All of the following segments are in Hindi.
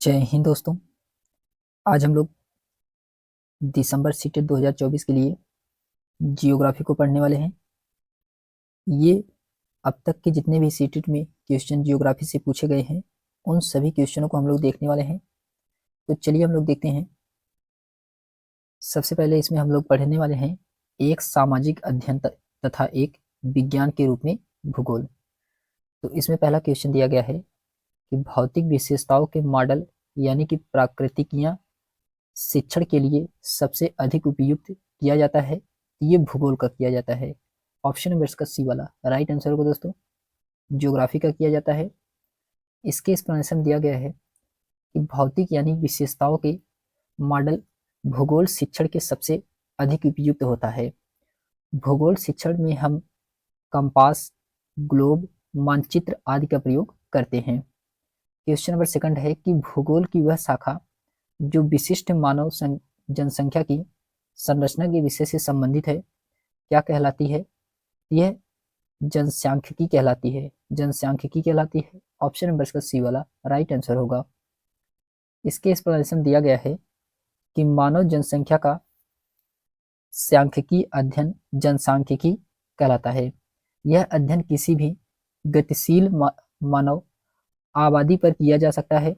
जय हिंद दोस्तों। आज हम लोग दिसंबर सीटेट 2024 के लिए जियोग्राफी को पढ़ने वाले हैं। ये अब तक के जितने भी सीटेट में क्वेश्चन जियोग्राफी से पूछे गए हैं उन सभी क्वेश्चनों को हम लोग देखने वाले हैं। तो चलिए हम लोग देखते हैं। सबसे पहले इसमें हम लोग पढ़ने वाले हैं एक सामाजिक अध्ययन तथा एक विज्ञान के रूप में भूगोल। तो इसमें पहला क्वेश्चन दिया गया है कि भौतिक विशेषताओं के मॉडल यानी कि प्राकृतिकियां शिक्षण के लिए सबसे अधिक उपयुक्त किया जाता है, ये भूगोल का किया जाता है। ऑप्शन नंबर इसका सी वाला राइट आंसर होगा दोस्तों, ज्योग्राफी का किया जाता है। इसके एक्सप्लेनेशन दिया गया है कि भौतिक यानी विशेषताओं के मॉडल भूगोल शिक्षण के सबसे अधिक उपयुक्त होता है। भूगोल शिक्षण में हम कंपास, ग्लोब, मानचित्र आदि का प्रयोग करते हैं। क्वेश्चन नंबर सेकंड है कि भूगोल की वह शाखा जो विशिष्ट मानव जनसंख्या की संरचना के विषय से संबंधित है क्या कहलाती है? यह जनसांख्यिकी कहलाती है। जनसांख्यिकी कहलाती है। ऑप्शन नंबर इसका सी वाला राइट आंसर होगा। इसके एक्सप्लेनेशन दिया गया है कि मानव जनसंख्या का सांख्यिकी अध्ययन जनसांख्यिकी कहलाता है। यह अध्ययन किसी भी गतिशील मानव आबादी पर किया जा सकता है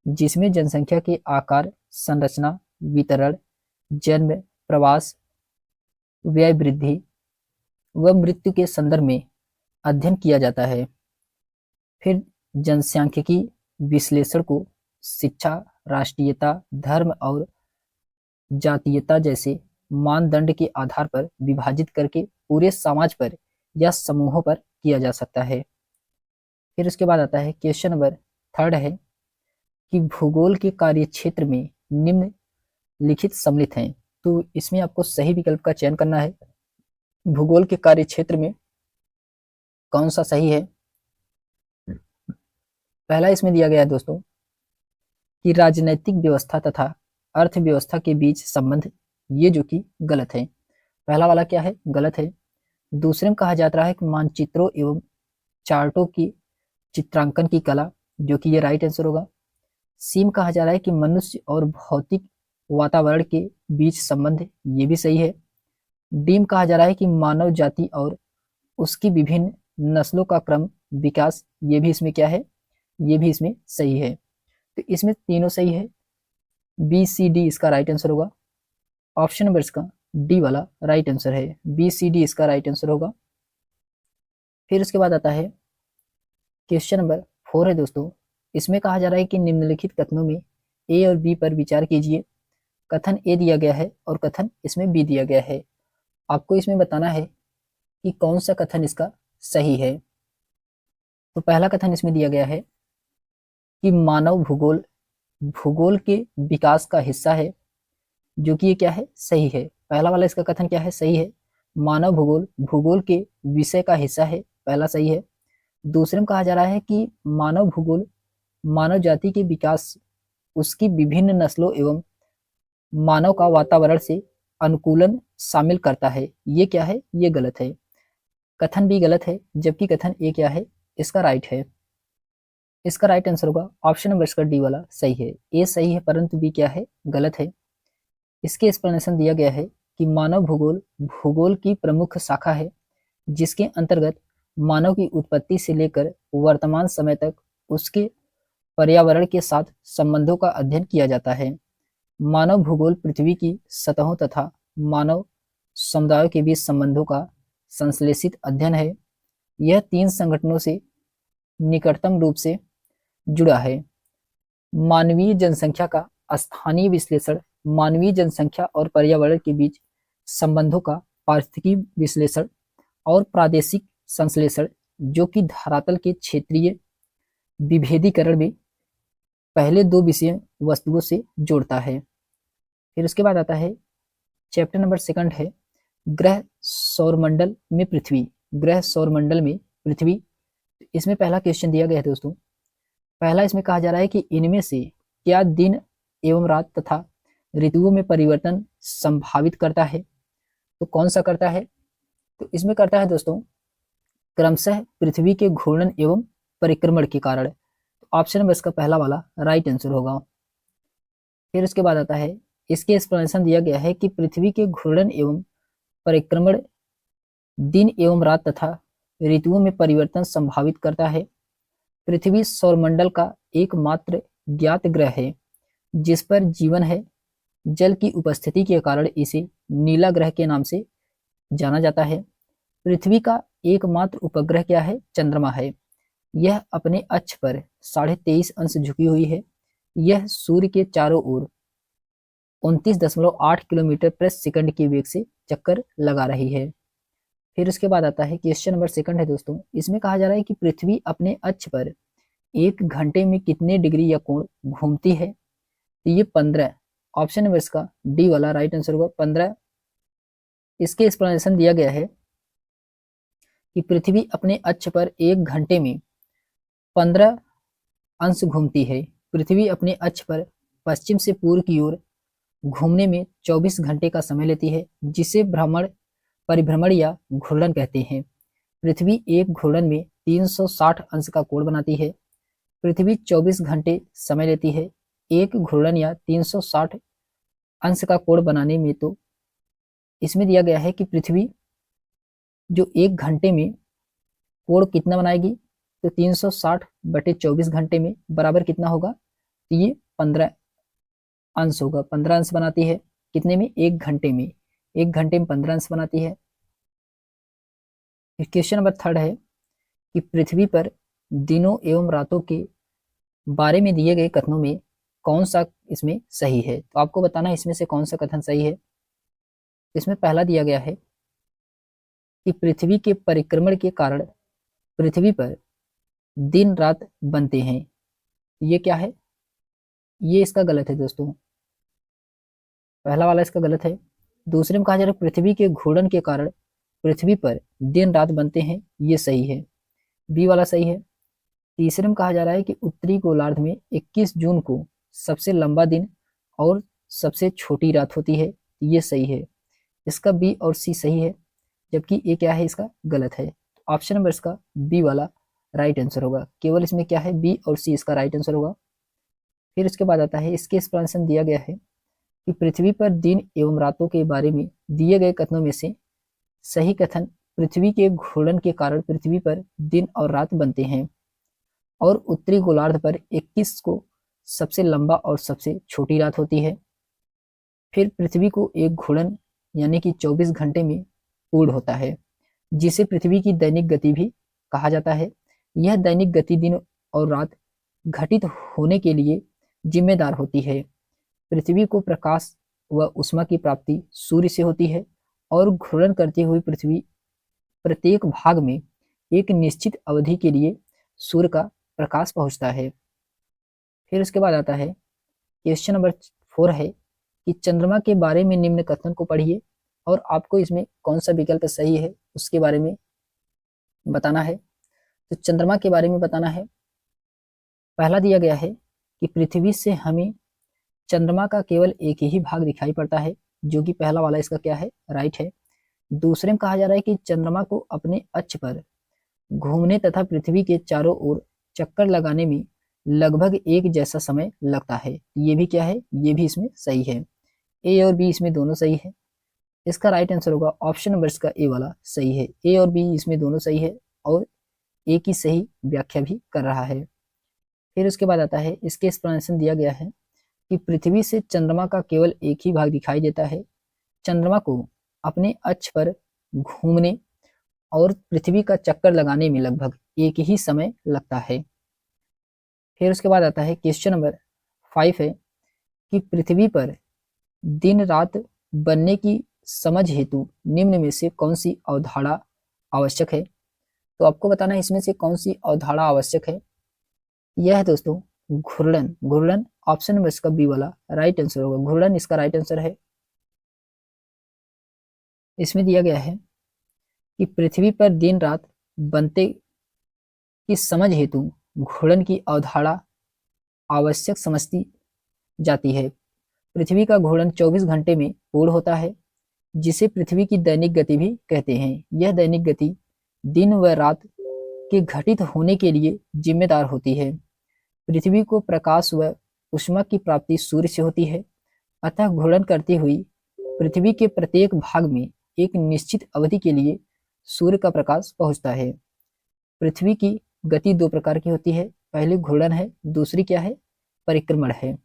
जिसमें जनसंख्या के आकार, संरचना, वितरण, जन्म, प्रवास, व्यय, वृद्धि व मृत्यु के संदर्भ में अध्ययन किया जाता है। फिर जनसांख्यिकी विश्लेषण को शिक्षा, राष्ट्रीयता, धर्म और जातीयता जैसे मानदंड के आधार पर विभाजित करके पूरे समाज पर या समूहों पर किया जा सकता है। फिर उसके बाद आता है क्वेश्चन नंबर थर्ड है कि भूगोल के कार्यक्षेत्र में निम्नलिखित सम्मिलित हैं। तो इसमें आपको सही विकल्प का चयन करना है। भूगोल के कार्यक्षेत्र में कौन सा सही है? पहला इसमें दिया गया है दोस्तों कि राजनैतिक व्यवस्था तथा अर्थव्यवस्था के बीच संबंध, ये जो कि गलत है। पहला वाला क्या है? गलत है। दूसरे में कहा जाता है कि मानचित्रों एवं चार्टों की चित्रांकन की कला, जो कि ये राइट आंसर होगा। सी में कहा जा रहा है कि मनुष्य और भौतिक वातावरण के बीच संबंध, ये भी सही है। डी में कहा जा रहा है कि मानव जाति और उसकी विभिन्न नस्लों का क्रम विकास, ये भी इसमें क्या है? ये भी इसमें सही है। तो इसमें तीनों सही है। बी सी डी इसका राइट आंसर होगा। ऑप्शन नंबर इसका डी वाला राइट आंसर है। बी सी डी इसका राइट आंसर होगा। फिर उसके बाद आता है क्वेश्चन नंबर 4 है दोस्तों। इसमें कहा जा रहा है कि निम्नलिखित कथनों में ए और बी पर विचार कीजिए। कथन ए दिया गया है और कथन इसमें बी दिया गया है। आपको इसमें बताना है कि कौन सा कथन इसका सही है। तो पहला कथन इसमें दिया गया है कि मानव भूगोल भूगोल के विकास का हिस्सा है, जो कि ये क्या है? सही है। पहला वाला इसका कथन क्या है? सही है। मानव भूगोल भूगोल के विषय का हिस्सा है, पहला सही है। दूसरे में कहा जा रहा है कि मानव भूगोल मानव जाति के विकास, उसकी विभिन्न नस्लों एवं मानव का वातावरण से अनुकूलन शामिल करता है, ये क्या है? ये गलत है। कथन बी गलत है, जबकि कथन ए क्या है? इसका राइट है। इसका राइट आंसर होगा ऑप्शन नंबर इसका डी वाला सही है। ए सही है परंतु बी क्या है? गलत है। इसके एक्सप्लेनेशन दिया गया है कि मानव भूगोल भूगोल की प्रमुख शाखा है जिसके अंतर्गत मानव की उत्पत्ति से लेकर वर्तमान समय तक उसके पर्यावरण के साथ संबंधों का अध्ययन किया जाता है। मानव भूगोल पृथ्वी की सतहों तथा मानव समुदायों के बीच संबंधों का संश्लेषित अध्ययन है। यह तीन संगठनों से निकटतम रूप से जुड़ा है। मानवीय जनसंख्या का स्थानीय विश्लेषण, मानवीय जनसंख्या और पर्यावरण के बीच संबंधों का पारिस्थितिकी विश्लेषण और प्रादेशिक संश्लेषण, जो कि धरातल के क्षेत्रीय विभेदीकरण में पहले दो विषय वस्तुओं से जोड़ता है। फिर उसके बाद आता है चैप्टर नंबर सेकंड है ग्रह सौरमंडल में पृथ्वी। ग्रह सौरमंडल में पृथ्वी, इसमें पहला क्वेश्चन दिया गया है दोस्तों। पहला इसमें कहा जा रहा है कि इनमें से क्या दिन एवं रात तथा ऋतुओं में परिवर्तन संभावित करता है? तो कौन सा करता है? तो इसमें करता है दोस्तों क्रमशः पृथ्वी के घूर्णन एवं परिक्रमण के कारण। ऑप्शन नंबर इसका पहला वाला राइट आंसर होगा। फिर उसके बाद आता है, इसके एक्सप्लेनेशन दिया गया है कि पृथ्वी के घूर्णन एवं परिक्रमण दिन एवं रात तथा ऋतुओं में परिवर्तन संभावित करता है। पृथ्वी सौरमंडल का एकमात्र ज्ञात ग्रह है जिस पर जीवन है। जल की उपस्थिति के कारण इसे नीला ग्रह के नाम से जाना जाता है। पृथ्वी का एकमात्र उपग्रह क्या है? चंद्रमा है। यह अपने अक्ष पर 23.5 अंश झुकी हुई है। यह सूर्य के चारों ओर 29.8 किलोमीटर प्रति सेकंड के वेग से चक्कर लगा रही है। फिर उसके बाद आता है क्वेश्चन नंबर सेकंड है दोस्तों। इसमें कहा जा रहा है कि पृथ्वी अपने अक्ष पर 1 घंटे में कितने डिग्री या कोण घूमती है? तो ये 15। ऑप्शन नंबर इसका डी वाला राइट आंसर होगा 15। इसके एक्सप्लेनेशन दिया गया है कि पृथ्वी अपने अक्ष पर 1 घंटे में 15 अंश घूमती है। पृथ्वी अपने अक्ष पर पश्चिम से पूर्व की ओर घूमने में 24 घंटे का समय लेती है, जिसे भ्रमण, परिभ्रमण या घूर्णन कहते हैं। पृथ्वी एक घूर्णन में 360 अंश का कोण बनाती है। पृथ्वी 24 घंटे समय लेती है एक घूर्णन या 360 अंश का कोण बनाने में। तो इसमें दिया गया है कि पृथ्वी जो 1 घंटे में कोण कितना बनाएगी, तो 360/24 घंटे में बराबर कितना होगा? तो ये 15 अंश होगा। 15 अंश बनाती है कितने में? 1 घंटे में। 1 घंटे में 15 अंश बनाती है। क्वेश्चन नंबर थर्ड है कि पृथ्वी पर दिनों एवं रातों के बारे में दिए गए कथनों में कौन सा इसमें सही है? तो आपको बताना है इसमें से कौन सा कथन सही है। इसमें पहला दिया गया है कि पृथ्वी के परिक्रमण के कारण पृथ्वी पर दिन रात बनते हैं। ये क्या है? ये इसका गलत है दोस्तों, पहला वाला इसका गलत है। दूसरे में कहा जा रहा है पृथ्वी के घूर्णन के कारण पृथ्वी पर दिन रात बनते हैं, ये सही है, बी वाला सही है। तीसरे में कहा जा रहा है कि उत्तरी गोलार्ध में 21 जून को सबसे लंबा दिन और सबसे छोटी रात होती है, ये सही है। इसका बी और सी सही है, जबकि ये क्या है? इसका गलत है। ऑप्शन नंबर इसका बी वाला राइट आंसर होगा। केवल इसमें क्या है? बी और सी इसका राइट आंसर होगा। फिर इसके बाद आता है, इसके एक्सप्लेनेशन दिया गया है कि पृथ्वी पर दिन एवं रातों के बारे में दिए गए कथनों में से सही कथन पृथ्वी के घूर्णन के कारण पृथ्वी पर दिन और रात बनते हैं और उत्तरी गोलार्ध पर 21 को सबसे लंबा और सबसे छोटी रात होती है। फिर पृथ्वी को एक घूर्णन यानी कि 24 घंटे में पूर्ण होता है, जिसे पृथ्वी की दैनिक गति भी कहा जाता है। यह दैनिक गति दिन और रात घटित होने के लिए जिम्मेदार होती है। पृथ्वी को प्रकाश व उष्मा की प्राप्ति सूर्य से होती है और घूर्णन करती हुई पृथ्वी प्रत्येक भाग में एक निश्चित अवधि के लिए सूर्य का प्रकाश पहुंचता है। फिर उसके बाद आता है क्वेश्चन नंबर 4 है कि चंद्रमा के बारे में निम्न कथन को पढ़िए और आपको इसमें कौन सा विकल्प सही है उसके बारे में बताना है। तो चंद्रमा के बारे में बताना है। पहला दिया गया है कि पृथ्वी से हमें चंद्रमा का केवल एक ही भाग दिखाई पड़ता है, जो कि पहला वाला इसका क्या है? राइट है। दूसरे में कहा जा रहा है कि चंद्रमा को अपने अक्ष पर घूमने तथा पृथ्वी के चारों ओर चक्कर लगाने में लगभग एक जैसा समय लगता है। ये भी क्या है? ये भी इसमें सही है। ए और बी इसमें दोनों सही है। इसका राइट आंसर होगा ऑप्शन नंबर इसका ए वाला सही है। ए और बी इसमें दोनों सही है और ए की सही व्याख्या भी कर रहा है। फिर उसके बाद आता है, इसके एक्सप्लेनेशन दिया गया है कि पृथ्वी से चंद्रमा का केवल एक ही भाग दिखाई देता है। चंद्रमा को अपने अक्ष पर घूमने और पृथ्वी का चक्कर लगाने में लगभग एक ही समय लगता है। फिर उसके बाद आता है क्वेश्चन नंबर 5 है कि पृथ्वी पर दिन रात बनने की समझ हेतु निम्न में से कौन सी अवधारणा आवश्यक है? तो आपको बताना है इसमें से कौन सी अवधारणा आवश्यक है। यह है दोस्तों घूर्णन। घूर्णन ऑप्शन नंबर इसका बी वाला राइट आंसर होगा। घूर्णन इसका राइट आंसर है। इसमें दिया गया है कि पृथ्वी पर दिन रात बनते की समझ हेतु घूर्णन की अवधारणा आवश्यक समझती जाती है। पृथ्वी का घूर्णन 24 घंटे में पूर्ण होता है, जिसे पृथ्वी की दैनिक गति भी कहते हैं। यह दैनिक गति दिन व रात के घटित होने के लिए जिम्मेदार होती है। पृथ्वी को प्रकाश व ऊष्मा की प्राप्ति सूर्य से होती है, अतः घूर्णन करती हुई पृथ्वी के प्रत्येक भाग में एक निश्चित अवधि के लिए सूर्य का प्रकाश पहुंचता है। पृथ्वी की गति दो प्रकार की होती है, पहली घूर्णन है, दूसरी क्या है, परिक्रमण है।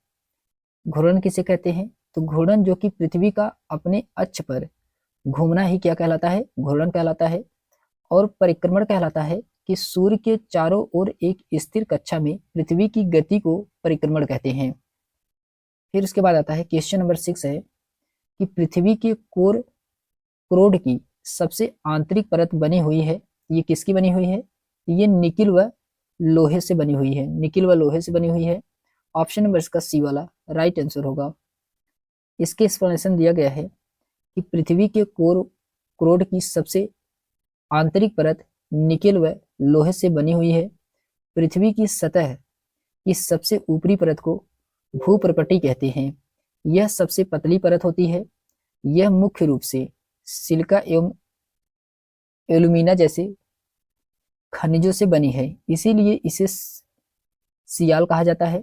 घूर्णन किसे कहते हैं, तो घूर्णन जो कि पृथ्वी का अपने अक्ष पर घूमना ही क्या कहलाता है, घूर्णन कहलाता है। और परिक्रमण कहलाता है कि सूर्य के चारों ओर एक स्थिर कक्षा में पृथ्वी की गति को परिक्रमण कहते हैं। फिर उसके बाद आता है क्वेश्चन नंबर 6 है कि पृथ्वी के क्रोड की सबसे आंतरिक परत बनी हुई है, ये किसकी बनी हुई है, ये निकिल व लोहे से बनी हुई है, निकिल व लोहे से बनी हुई है। ऑप्शन नंबर इसका सी वाला राइट आंसर होगा। इसके एक्सप्लेनेशन दिया गया है कि पृथ्वी के क्रोड की सबसे आंतरिक परत निकेल व लोहे से बनी हुई है। पृथ्वी की सतह की सबसे ऊपरी परत को भूप्रपटी कहते हैं। यह सबसे पतली परत होती है। यह मुख्य रूप से सिलिका एवं एल्यूमिना जैसे खनिजों से बनी है, इसीलिए इसे सियाल कहा जाता है।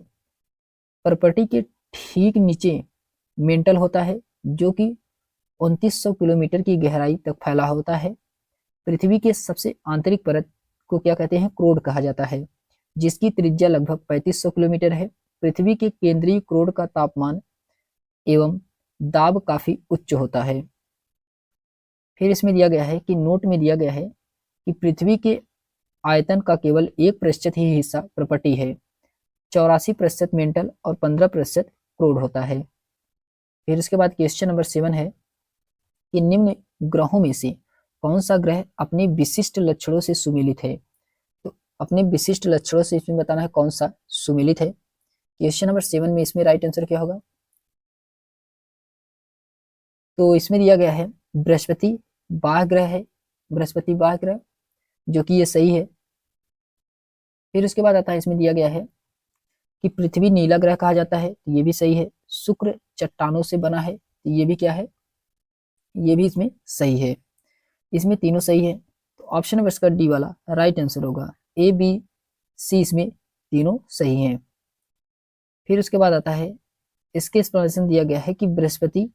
परपटी के ठीक नीचे मेंटल होता है जो कि 2900 किलोमीटर की गहराई तक फैला होता है। पृथ्वी के सबसे आंतरिक परत को क्या कहते हैं, क्रोड कहा जाता है, जिसकी त्रिज्या लगभग 3500 किलोमीटर है। पृथ्वी के केंद्रीय क्रोड का तापमान एवं दाब काफी उच्च होता है। फिर इसमें दिया गया है कि नोट में दिया गया है कि पृथ्वी के आयतन का केवल 1% ही हिस्सा प्रपटी है, 84% मेंटल और 15% क्रोड होता है। फिर इसके बाद क्वेश्चन नंबर 7 है कि निम्न ग्रहों में से कौन सा ग्रह अपने विशिष्ट लक्षणों से सुमेलित है। तो अपने विशिष्ट लक्षणों से इसमें बताना है कौन सा सुमेलित है। क्वेश्चन नंबर 7 में इसमें राइट आंसर क्या होगा, तो इसमें दिया गया है बृहस्पति बाह्य ग्रह है, बृहस्पति बाह्य ग्रह, जो कि ये सही है। फिर उसके बाद आता है इसमें दिया गया है कि पृथ्वी नीला ग्रह कहा जाता है, तो ये भी सही है। शुक्र चट्टानों से बना है, तो ये भी क्या है, ये भी इसमें सही है। इसमें तीनों सही है, तो ऑप्शन नंबर इसका डी वाला राइट आंसर होगा। ए बी सी इसमें तीनों सही हैं। फिर उसके बाद आता है इसके एक्सप्लेनेशन दिया गया है कि बृहस्पति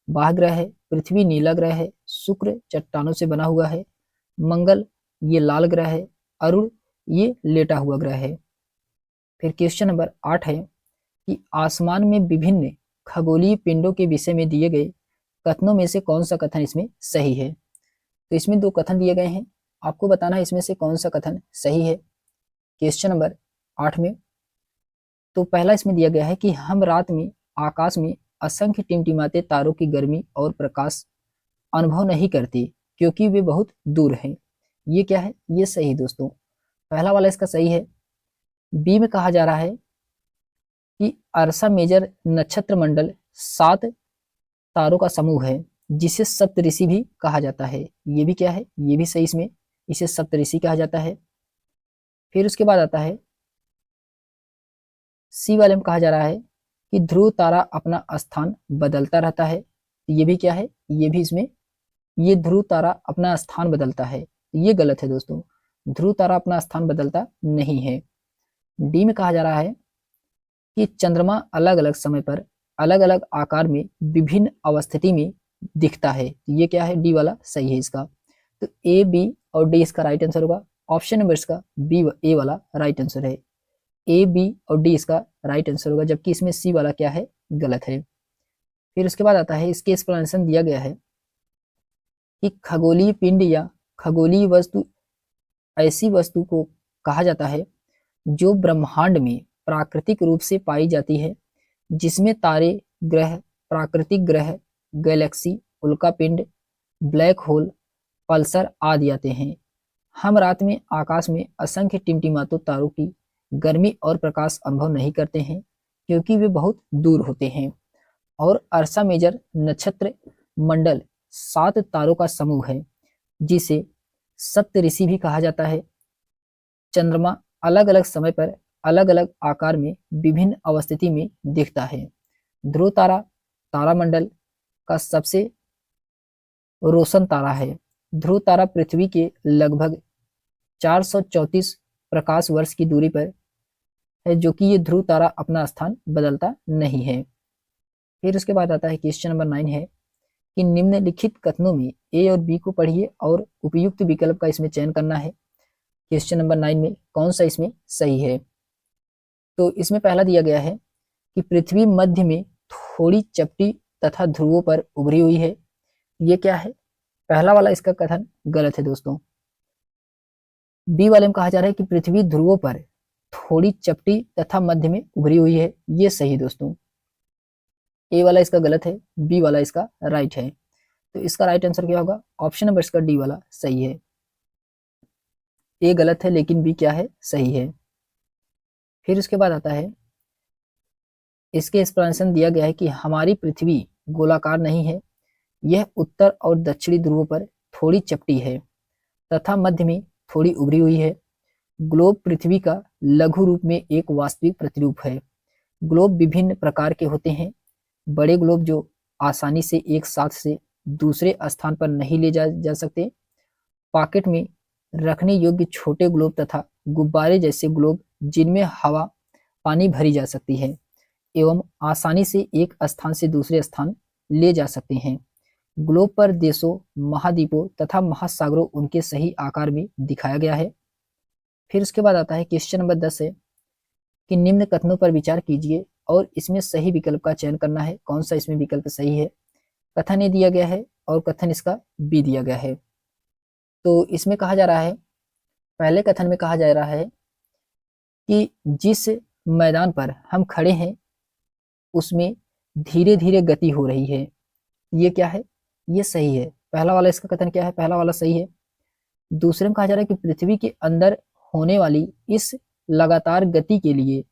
बाह्य ग्रह है, पृथ्वी नीला ग्रह है, शुक्र चट्टानों से बना हुआ है, मंगल ये लाल ग्रह है, अरुण ये लेटा हुआ ग्रह है। फिर क्वेश्चन नंबर 8 है कि आसमान में विभिन्न खगोलीय पिंडों के विषय में दिए गए कथनों में से कौन सा कथन इसमें सही है। तो इसमें दो कथन दिए गए हैं, आपको बताना है इसमें से कौन सा कथन सही है क्वेश्चन नंबर 8 में। तो पहला इसमें दिया गया है कि हम रात में आकाश में असंख्य टिमटिमाते तारों की गर्मी और प्रकाश अनुभव नहीं करते क्योंकि वे बहुत दूर हैं। ये क्या है, ये सही दोस्तों, पहला वाला इसका सही है। बी में कहा जा रहा है कि अर्सा मेजर नक्षत्र मंडल 7 तारों का समूह है जिसे सप्तऋषि भी कहा जाता है। ये भी क्या है, ये भी सही, इसमें इसे सप्तऋषि कहा जाता है। फिर उसके बाद आता है सी वाले में कहा जा रहा है कि ध्रुव तारा अपना स्थान बदलता रहता है। ये भी क्या है, ये भी इसमें, ये ध्रुव तारा अपना स्थान बदलता है, ये गलत है दोस्तों, ध्रुव तारा अपना स्थान बदलता नहीं है। डी में कहा जा रहा है कि चंद्रमा अलग अलग समय पर अलग अलग आकार में विभिन्न अवस्थिति में दिखता है। ये क्या है, डी वाला सही है इसका। तो ए बी और डी इसका राइट आंसर होगा। ऑप्शन नंबर इसका बी ए वाला राइट आंसर है। ए बी और डी इसका राइट आंसर होगा, जबकि इसमें सी वाला क्या है, गलत है। फिर उसके बाद आता है इसके एक्सप्लेनेशन दिया गया है कि खगोलीय पिंड या खगोलीय वस्तु ऐसी वस्तु को कहा जाता है जो ब्रह्मांड में प्राकृतिक रूप से पाई जाती है, जिसमें तारे, ग्रह, प्राकृतिक ग्रह, गैलेक्सी, उल्कापिंड, ब्लैक होल, पल्सर आदि आते हैं। हम रात में आकाश में असंख्य टिमटिमाते तारों की गर्मी और प्रकाश अनुभव नहीं करते हैं क्योंकि वे बहुत दूर होते हैं। और अर्सा मेजर नक्षत्र मंडल 7 तारों का समूह है जिसे सप्तऋषि भी कहा जाता है। चंद्रमा अलग अलग समय पर अलग अलग आकार में विभिन्न अवस्थिति में दिखता है। ध्रुव तारा तारामंडल का सबसे रोशन तारा है। ध्रुव तारा पृथ्वी के लगभग 434 प्रकाश वर्ष की दूरी पर है, जो कि ये ध्रुव तारा अपना स्थान बदलता नहीं है। फिर उसके बाद आता है क्वेश्चन नंबर 9 है कि निम्नलिखित कथनों में ए और बी को पढ़िए और उपयुक्त विकल्प का इसमें चयन करना है। क्वेश्चन नंबर 9 में कौन सा इसमें सही है। तो इसमें पहला दिया गया है कि पृथ्वी मध्य में थोड़ी चपटी तथा ध्रुवों पर उभरी हुई है। ये क्या है, पहला वाला इसका कथन गलत है दोस्तों। बी वाले में कहा जा रहा है कि पृथ्वी ध्रुवों पर थोड़ी चपटी तथा मध्य में उभरी हुई है, ये सही दोस्तों। ए वाला इसका गलत है, बी वाला इसका राइट है। तो इसका राइट आंसर क्या होगा, ऑप्शन नंबर इसका डी वाला सही है। ए गलत है लेकिन बी क्या है, सही है। फिर उसके बाद आता है इसके एक्सप्लेनेशन दिया गया है कि हमारी पृथ्वी गोलाकार नहीं है, यह उत्तर और दक्षिणी ध्रुवों पर थोड़ी चपटी है तथा मध्य में थोड़ी उभरी हुई है। ग्लोब पृथ्वी का लघु रूप में एक वास्तविक प्रतिरूप है। ग्लोब विभिन्न प्रकार के होते हैं। बड़े ग्लोब जो आसानी से एक साथ से दूसरे स्थान पर नहीं ले जा सकते, पॉकेट में रखने योग्य छोटे ग्लोब तथा गुब्बारे जैसे ग्लोब जिनमें हवा पानी भरी जा सकती है एवं आसानी से एक स्थान से दूसरे स्थान ले जा सकते हैं। ग्लोब पर देशों, महाद्वीपों तथा महासागरों उनके सही आकार में दिखाया गया है। फिर उसके बाद आता है क्वेश्चन नंबर 10 है कि निम्न कथनों पर विचार कीजिए और इसमें सही विकल्प का चयन करना है। कौन सा इसमें विकल्प सही है। कथन ए दिया गया है और कथन इसका बी दिया गया है। तो इसमें कहा जा रहा है, पहले कथन में कहा जा रहा है कि जिस मैदान पर हम खड़े हैं उसमें धीरे धीरे गति हो रही है। ये क्या है, ये सही है। पहला वाला इसका कथन क्या है, पहला वाला सही है। दूसरे में कहा जा रहा है कि पृथ्वी के अंदर होने वाली इस लगातार गति के लिए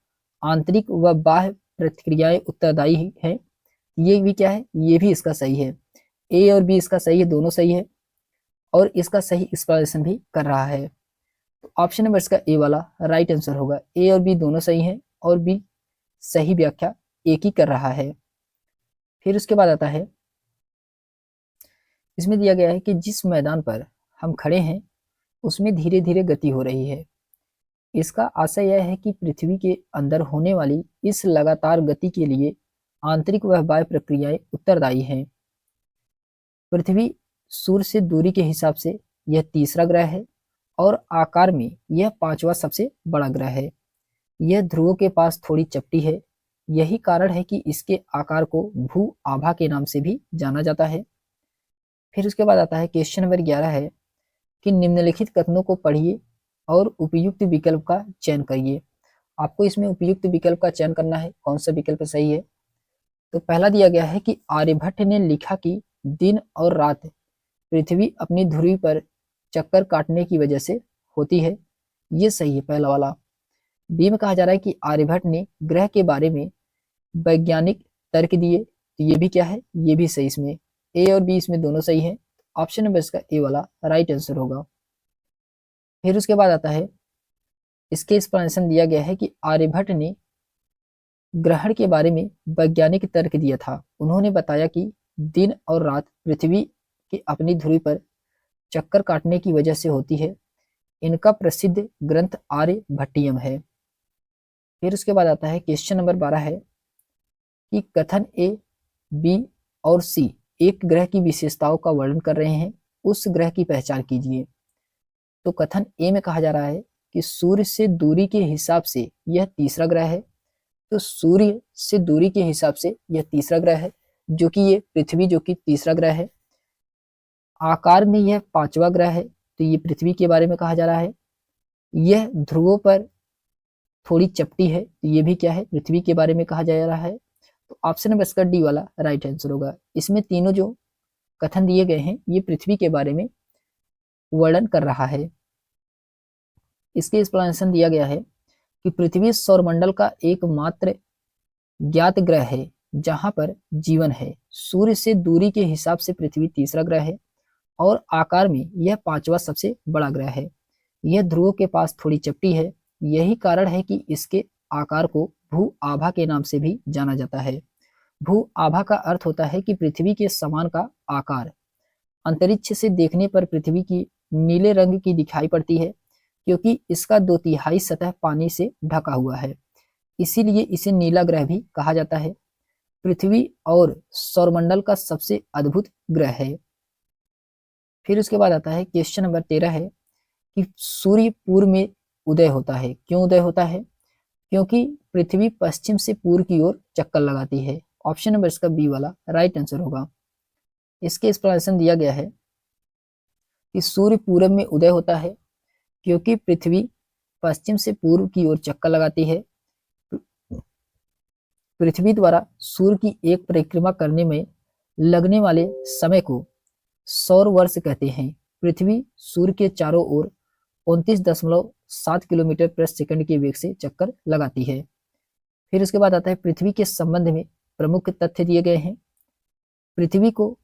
आंतरिक व बाह्य प्रतिक्रियाएं उत्तरदायी हैं। ये भी क्या है, ये भी इसका सही है। ए और बी इसका सही है, दोनों सही है और इसका सही एक्सप्लेनेशन भी कर रहा है। तो ऑप्शन नंबर इसका ए वाला राइट आंसर होगा। ए और बी दोनों सही हैं और बी सही व्याख्या एक ही कर रहा है। फिर उसके बाद आता है इसमें दिया गया है कि जिस मैदान पर हम खड़े हैं उसमें धीरे धीरे गति हो रही है। इसका आशय यह है कि पृथ्वी के अंदर होने वाली इस लगातार गति के लिए आंतरिक व बाह्य प्रक्रियाएं उत्तरदायी हैं। पृथ्वी सूर्य से दूरी के हिसाब से यह तीसरा ग्रह है और आकार में यह पांचवा सबसे बड़ा ग्रह है। यह ध्रुवों के पास थोड़ी चपटी है। यही कारण है कि इसके आकार को भू आभा के नाम से भी जाना जाता है। फिर उसके बाद आता है क्वेश्चन नंबर 11 है कि निम्नलिखित कथनों को पढ़िए और उपयुक्त विकल्प का चयन करिए। आपको इसमें उपयुक्त विकल्प का चयन करना है, कौन सा विकल्प सही है। तो पहला दिया गया है कि आर्यभट्ट ने लिखा कि दिन और रात पृथ्वी अपनी धुरी पर चक्कर काटने की वजह से होती है। ये सही है पहला वाला। बी में कहा जा रहा है कि आर्यभट्ट ने ग्रह के बारे में वैज्ञानिक तर्क दिए। तो ये भी क्या है, ये भी सही। इसमें ए और बी इसमें दोनों सही है। ऑप्शन नंबर इसका ए वाला राइट आंसर होगा। फिर उसके बाद आता है इसके एक्सप्लेनेशन दिया गया है कि आर्यभट्ट ने ग्रहण के बारे में वैज्ञानिक तर्क दिया था। उन्होंने बताया कि दिन और रात पृथ्वी की अपनी धुरी पर चक्कर काटने की वजह से होती है। इनका प्रसिद्ध ग्रंथ आर्यभट्टियम है। फिर उसके बाद आता है क्वेश्चन नंबर 12 है कि कथन ए, बी और सी एक ग्रह की विशेषताओं का वर्णन कर रहे हैं, उस ग्रह की पहचान कीजिए। तो कथन ए में कहा जा रहा है कि सूर्य से दूरी के हिसाब से यह तीसरा ग्रह है। तो सूर्य से दूरी के हिसाब से यह तीसरा ग्रह है, जो कि ये पृथ्वी जो कि तीसरा ग्रह है। आकार में यह पांचवा ग्रह है। तो ये पृथ्वी के बारे में कहा जा रहा है। यह ध्रुवों पर थोड़ी चपटी है। तो ये भी क्या है, पृथ्वी के बारे में कहा जा रहा है। तो ऑप्शन नंबर इसका डी वाला राइट आंसर होगा। इसमें तीनों जो कथन दिए गए हैं ये पृथ्वी के बारे में वर्णन कर रहा है। इसके एक्सप्लेनेशन दिया गया है कि पृथ्वी सौरमंडल का एकमात्र ज्ञात ग्रह है जहां पर जीवन है। सूर्य से दूरी के हिसाब से पृथ्वी तीसरा ग्रह है और आकार में यह पांचवा सबसे बड़ा ग्रह है। यह ध्रुवों के पास थोड़ी चपटी है। यही कारण है कि इसके आकार को भू आभा के नाम से भी जाना जाता है। भू आभा का अर्थ होता है कि पृथ्वी के समान का आकार। अंतरिक्ष से देखने पर पृथ्वी की नीले रंग की दिखाई पड़ती है क्योंकि इसका 2/3 सतह पानी से ढका हुआ है। इसीलिए इसे नीला ग्रह भी कहा जाता है। पृथ्वी और सौरमंडल का सबसे अद्भुत ग्रह है। फिर उसके बाद आता है क्वेश्चन नंबर 13 है कि सूर्य पूर्व में उदय होता है। क्यों उदय होता है? क्योंकि पृथ्वी पश्चिम से पूर्व की ओर चक्कर लगाती है। ऑप्शन नंबर इसका बी वाला राइट आंसर होगा। इसके एक्सप्लेनेशन दिया गया है कि सूर्य पूरब में उदय होता है क्योंकि पृथ्वी पश्चिम से पूर्व की ओर चक्कर लगाती है। पृथ्वी द्वारा सूर्य की एक परिक्रमा करने में लगने वाले समय को सौर वर्ष कहते हैं। पृथ्वी सूर्य के चारों ओर 29.7 किलोमीटर प्रति सेकंड के वेग से चक्कर लगाती है। फिर उसके बाद आता है पृथ्वी के संबंध में प्रमुख तथ्य दिए गए हैं। पृथ्वी को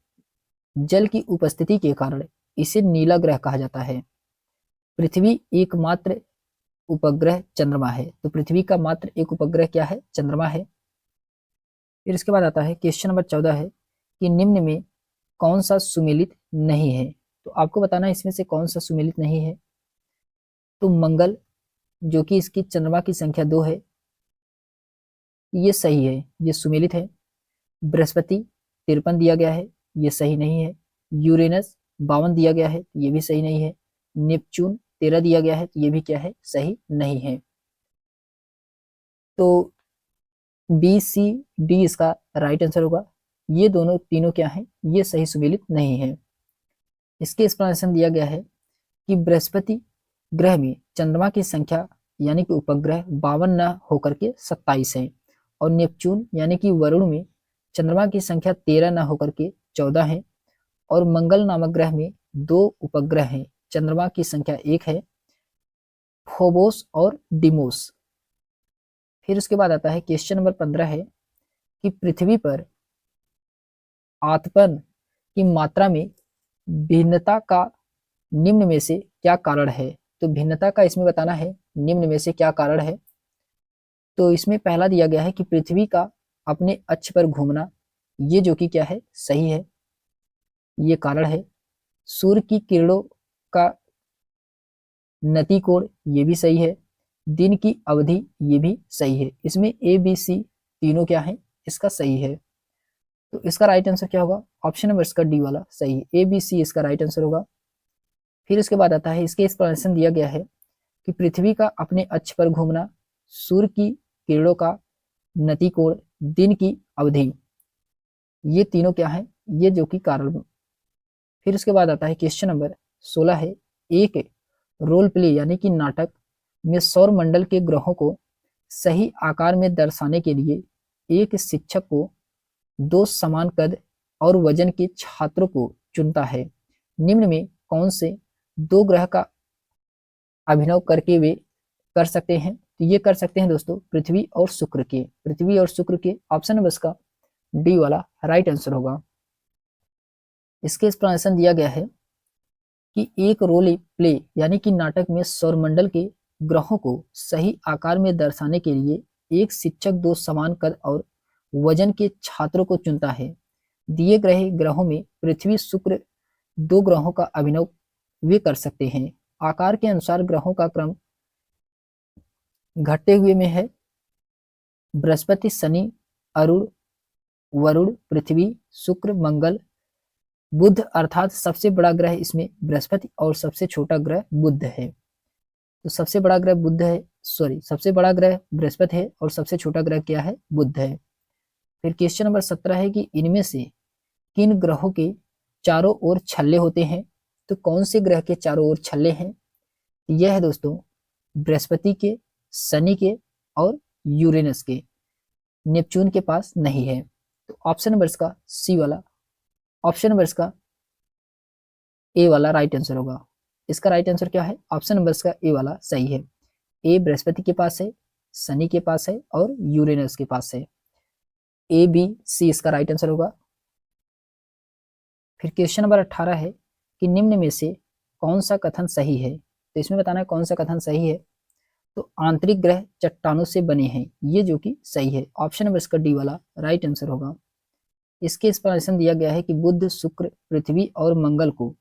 जल की उपस्थिति के कारण इसे नीला ग्रह कहा जाता है। पृथ्वी एकमात्र उपग्रह चंद्रमा है। तो पृथ्वी का मात्र एक उपग्रह क्या है? चंद्रमा है। फिर इसके बाद आता है क्वेश्चन नंबर 14 है कि निम्न में कौन सा सुमेलित नहीं है। तो आपको बताना है इसमें से कौन सा सुमेलित नहीं है। तो मंगल, जो कि इसकी चंद्रमा की संख्या 2 है, ये सही है, ये सुमेलित है। बृहस्पति 53 दिया गया है, ये सही नहीं है। यूरेनस 52 दिया गया है, ये भी सही नहीं है। नेपच्यून 13 दिया गया है, ये भी क्या है? सही नहीं है। तो बी सी डी इसका राइट आंसर होगा। ये दोनों तीनों क्या है? ये सही सुमेलित नहीं है। इसके एक्सप्लेनेशन दिया गया है कि बृहस्पति ग्रह में चंद्रमा की संख्या यानी कि उपग्रह 52 न होकर के 27 है, और नेपच्यून यानी कि वरुण में चंद्रमा की संख्या 13 न होकर के 14 है, और मंगल नामक ग्रह में 2 उपग्रह हैं, चंद्रमा की संख्या 1 है, फोबोस और डिमोस। फिर उसके बाद आता है क्वेश्चन नंबर 15 है कि पृथ्वी पर आतपन की मात्रा में भिन्नता का निम्न में से क्या कारण है। तो भिन्नता का इसमें बताना है निम्न में से क्या कारण है। तो इसमें पहला दिया गया है कि पृथ्वी का अपने अक्ष पर घूमना, ये जो कि क्या है? सही है, ये कारण है। सूर्य की किरणों का नतिकोण, ये भी सही है। दिन की अवधि, ये भी सही है। इसमें ए बी सी तीनों क्या है? इसका सही है। तो इसका राइट आंसर क्या होगा? ऑप्शन नंबर इसका डी वाला सही है, ए बी सी इसका राइट आंसर होगा। फिर इसके बाद आता है इसके एक्सप्लेनेशन दिया गया है कि पृथ्वी का अपने अक्ष पर घूमना, सूर्य की किरणों का नतिकोण, दिन की अवधि, ये तीनों क्या है? ये जो कि कारण। फिर उसके बाद आता है क्वेश्चन नंबर 16 है, एक रोल प्ले यानी कि नाटक में सौर मंडल के ग्रहों को सही आकार में दर्शाने के लिए एक शिक्षक को 2 समान कद और वजन के छात्रों को चुनता है। निम्न में कौन से 2 ग्रह का अभिनव करके वे कर सकते हैं? तो ये कर सकते हैं दोस्तों पृथ्वी और शुक्र के। पृथ्वी और शुक्र के ऑप्शन नंबर इसका डी वाला राइट आंसर होगा। इसके एक्सप्लेनेशन दिया गया है कि एक रोल प्ले यानी कि नाटक में सौरमंडल के ग्रहों को सही आकार में दर्शाने के लिए एक शिक्षक 2 समान कद और वजन के छात्रों को चुनता है। दिए गए ग्रहों में पृथ्वी शुक्र 2 ग्रहों का अभिनव वे कर सकते हैं। आकार के अनुसार ग्रहों का क्रम घटते हुए में है। बृहस्पति, शनि, अरुण, वरुण, पृथ्वी, शुक्र, मंगल, बुध, अर्थात सबसे बड़ा ग्रह इसमें बृहस्पति और सबसे छोटा ग्रह बुध है। तो सबसे बड़ा ग्रह बुध है, सॉरी सबसे बड़ा ग्रह बृहस्पति है और सबसे छोटा ग्रह क्या है? बुध है। फिर क्वेश्चन नंबर 17 है कि इनमें से किन ग्रहों के चारों ओर छल्ले होते हैं? तो कौन से ग्रह के चारों ओर छल्ले हैं? यह है दोस्तों बृहस्पति के, शनि के और यूरेनस के। नेपच्यून के पास नहीं है। तो ऑप्शन नंबर इसका सी वाला, ऑप्शन नंबर इसका ए वाला राइट आंसर होगा। इसका राइट आंसर क्या है? ऑप्शन नंबर इसका ए वाला सही है। ए बृहस्पति के पास है, शनि के पास है और यूरेनस के पास है। ए बी सी इसका राइट आंसर होगा। फिर क्वेश्चन नंबर 18 है कि निम्न में से कौन सा कथन सही है? तो इसमें बताना है कौन सा कथन सही है। तो आंतरिक ग्रह चट्टानों से बने हैं, ये जो कि सही है। ऑप्शन नंबर इसका डी वाला राइट आंसर होगा। इसके एक्सप्लेनेशन दिया गया है कि बुध, शुक्र, पृथ्वी और मंगल को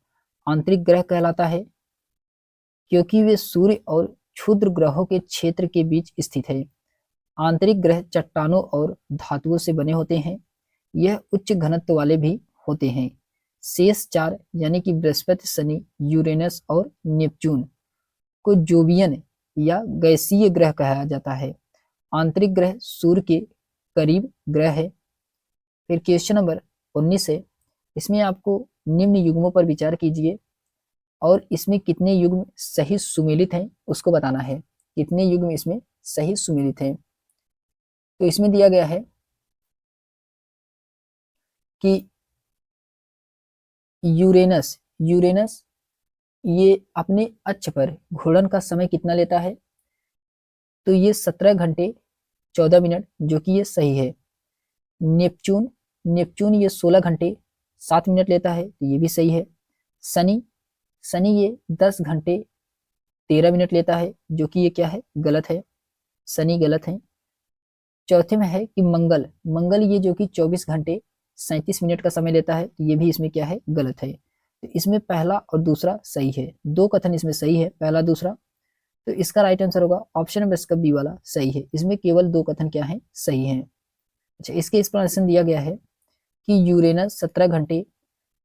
आंतरिक ग्रह कहलाता है क्योंकि वे सूर्य और क्षुद्र ग्रहों के क्षेत्र के बीच स्थित है। आंतरिक ग्रह चट्टानों और धातुओं से बने होते हैं, यह उच्च घनत्व वाले भी होते हैं। शेष 4 यानी कि बृहस्पति, शनि, यूरेनस और नेपच्यून को जोवियन या गैसीय ग्रह कहा जाता है। आंतरिक ग्रह सूर्य के करीब ग्रह है। फिर क्वेश्चन नंबर 19 है, इसमें आपको निम्न युग्मों पर विचार कीजिए और इसमें कितने युग्म सही सुमेलित हैं उसको बताना है। कितने युग्म इसमें सही सुमेलित हैं। तो इसमें दिया गया है कि यूरेनस यूरेनस ये अपने अक्ष पर घूर्णन का समय कितना लेता है, तो ये 17 घंटे 14 मिनट, जो कि ये सही है। नेपच्यून नेपच्यून ये 16 घंटे 7 मिनट लेता है, तो ये भी सही है। शनि शनि ये 10 घंटे 13 मिनट लेता है, जो कि ये क्या है, गलत है। शनि गलत है। चौथे में है कि मंगल मंगल ये जो कि 24 घंटे 37 मिनट का समय लेता है, तो ये भी इसमें क्या है, गलत है। तो इसमें पहला और दूसरा सही है, 2 कथन इसमें सही है, पहला दूसरा। तो इसका राइट आंसर होगा ऑप्शन नंबर इसका बी वाला सही है। इसमें केवल 2 कथन क्या है, सही है। अच्छा, इसके एक्सप्लेनेशन दिया गया है कि यूरेनस 17 घंटे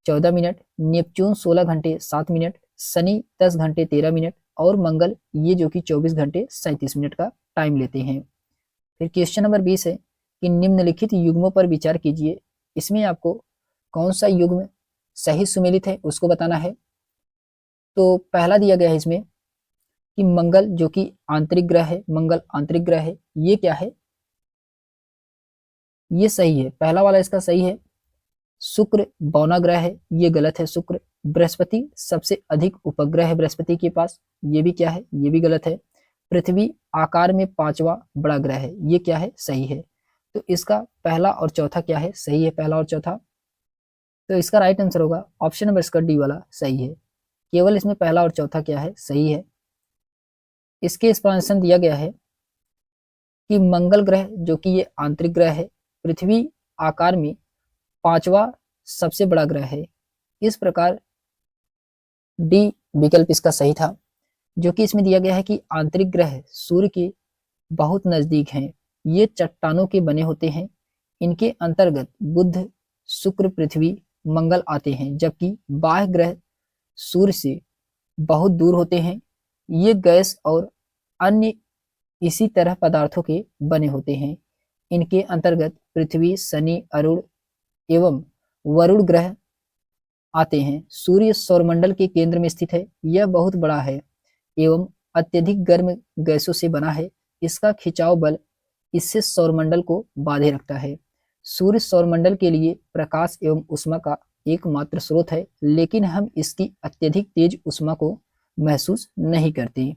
14 मिनट, नेपच्यून 16 घंटे 7 मिनट, शनि 10 घंटे 13 मिनट और मंगल ये जो कि 24 घंटे 37 मिनट का टाइम लेते हैं। फिर क्वेश्चन नंबर 20 है कि निम्नलिखित युग्मों पर विचार कीजिए। इसमें आपको कौन सा युग्म सही सुमेलित है उसको बताना है। तो पहला दिया गया है इसमें कि मंगल जो कि आंतरिक ग्रह है, मंगल आंतरिक ग्रह है, ये क्या है, ये सही है, पहला वाला इसका सही है। शुक्र बौना ग्रह है, ये गलत है। शुक्र बृहस्पति सबसे अधिक उपग्रह है बृहस्पति के पास, ये भी क्या है, ये भी गलत है। पृथ्वी आकार में 5वां बड़ा ग्रह है, ये क्या है, सही है। तो इसका पहला और चौथा क्या है, सही है, पहला और चौथा। तो इसका राइट आंसर होगा ऑप्शन नंबर इसका डी वाला सही है। केवल इसमें पहला और चौथा क्या है, सही है। इसके एक्सप्लेनेशन दिया गया है कि मंगल ग्रह जो कि ये आंतरिक ग्रह है, पृथ्वी आकार में 5वां सबसे बड़ा ग्रह है। इस प्रकार डी विकल्प इसका सही था। जो कि इसमें दिया गया है कि आंतरिक ग्रह सूर्य के बहुत नजदीक हैं, ये चट्टानों के बने होते हैं। इनके अंतर्गत बुध, शुक्र, पृथ्वी, मंगल आते हैं, जबकि बाह्य ग्रह सूर्य से बहुत दूर होते हैं। ये गैस और अन्य इसी तरह पदार्थों के बने होते हैं। इनके अंतर्गत पृथ्वी, शनि, अरुण एवं वरुण ग्रह आते हैं। सूर्य सौरमंडल के केंद्र में स्थित है, यह बहुत बड़ा है एवं अत्यधिक गर्म गैसों से बना है। इसका खिंचाव बल इससे सौरमंडल को बांधे रखता है। सूर्य सौरमंडल के लिए प्रकाश एवं उष्मा का एकमात्र स्रोत है, लेकिन हम इसकी अत्यधिक तेज उष्मा को महसूस नहीं करते।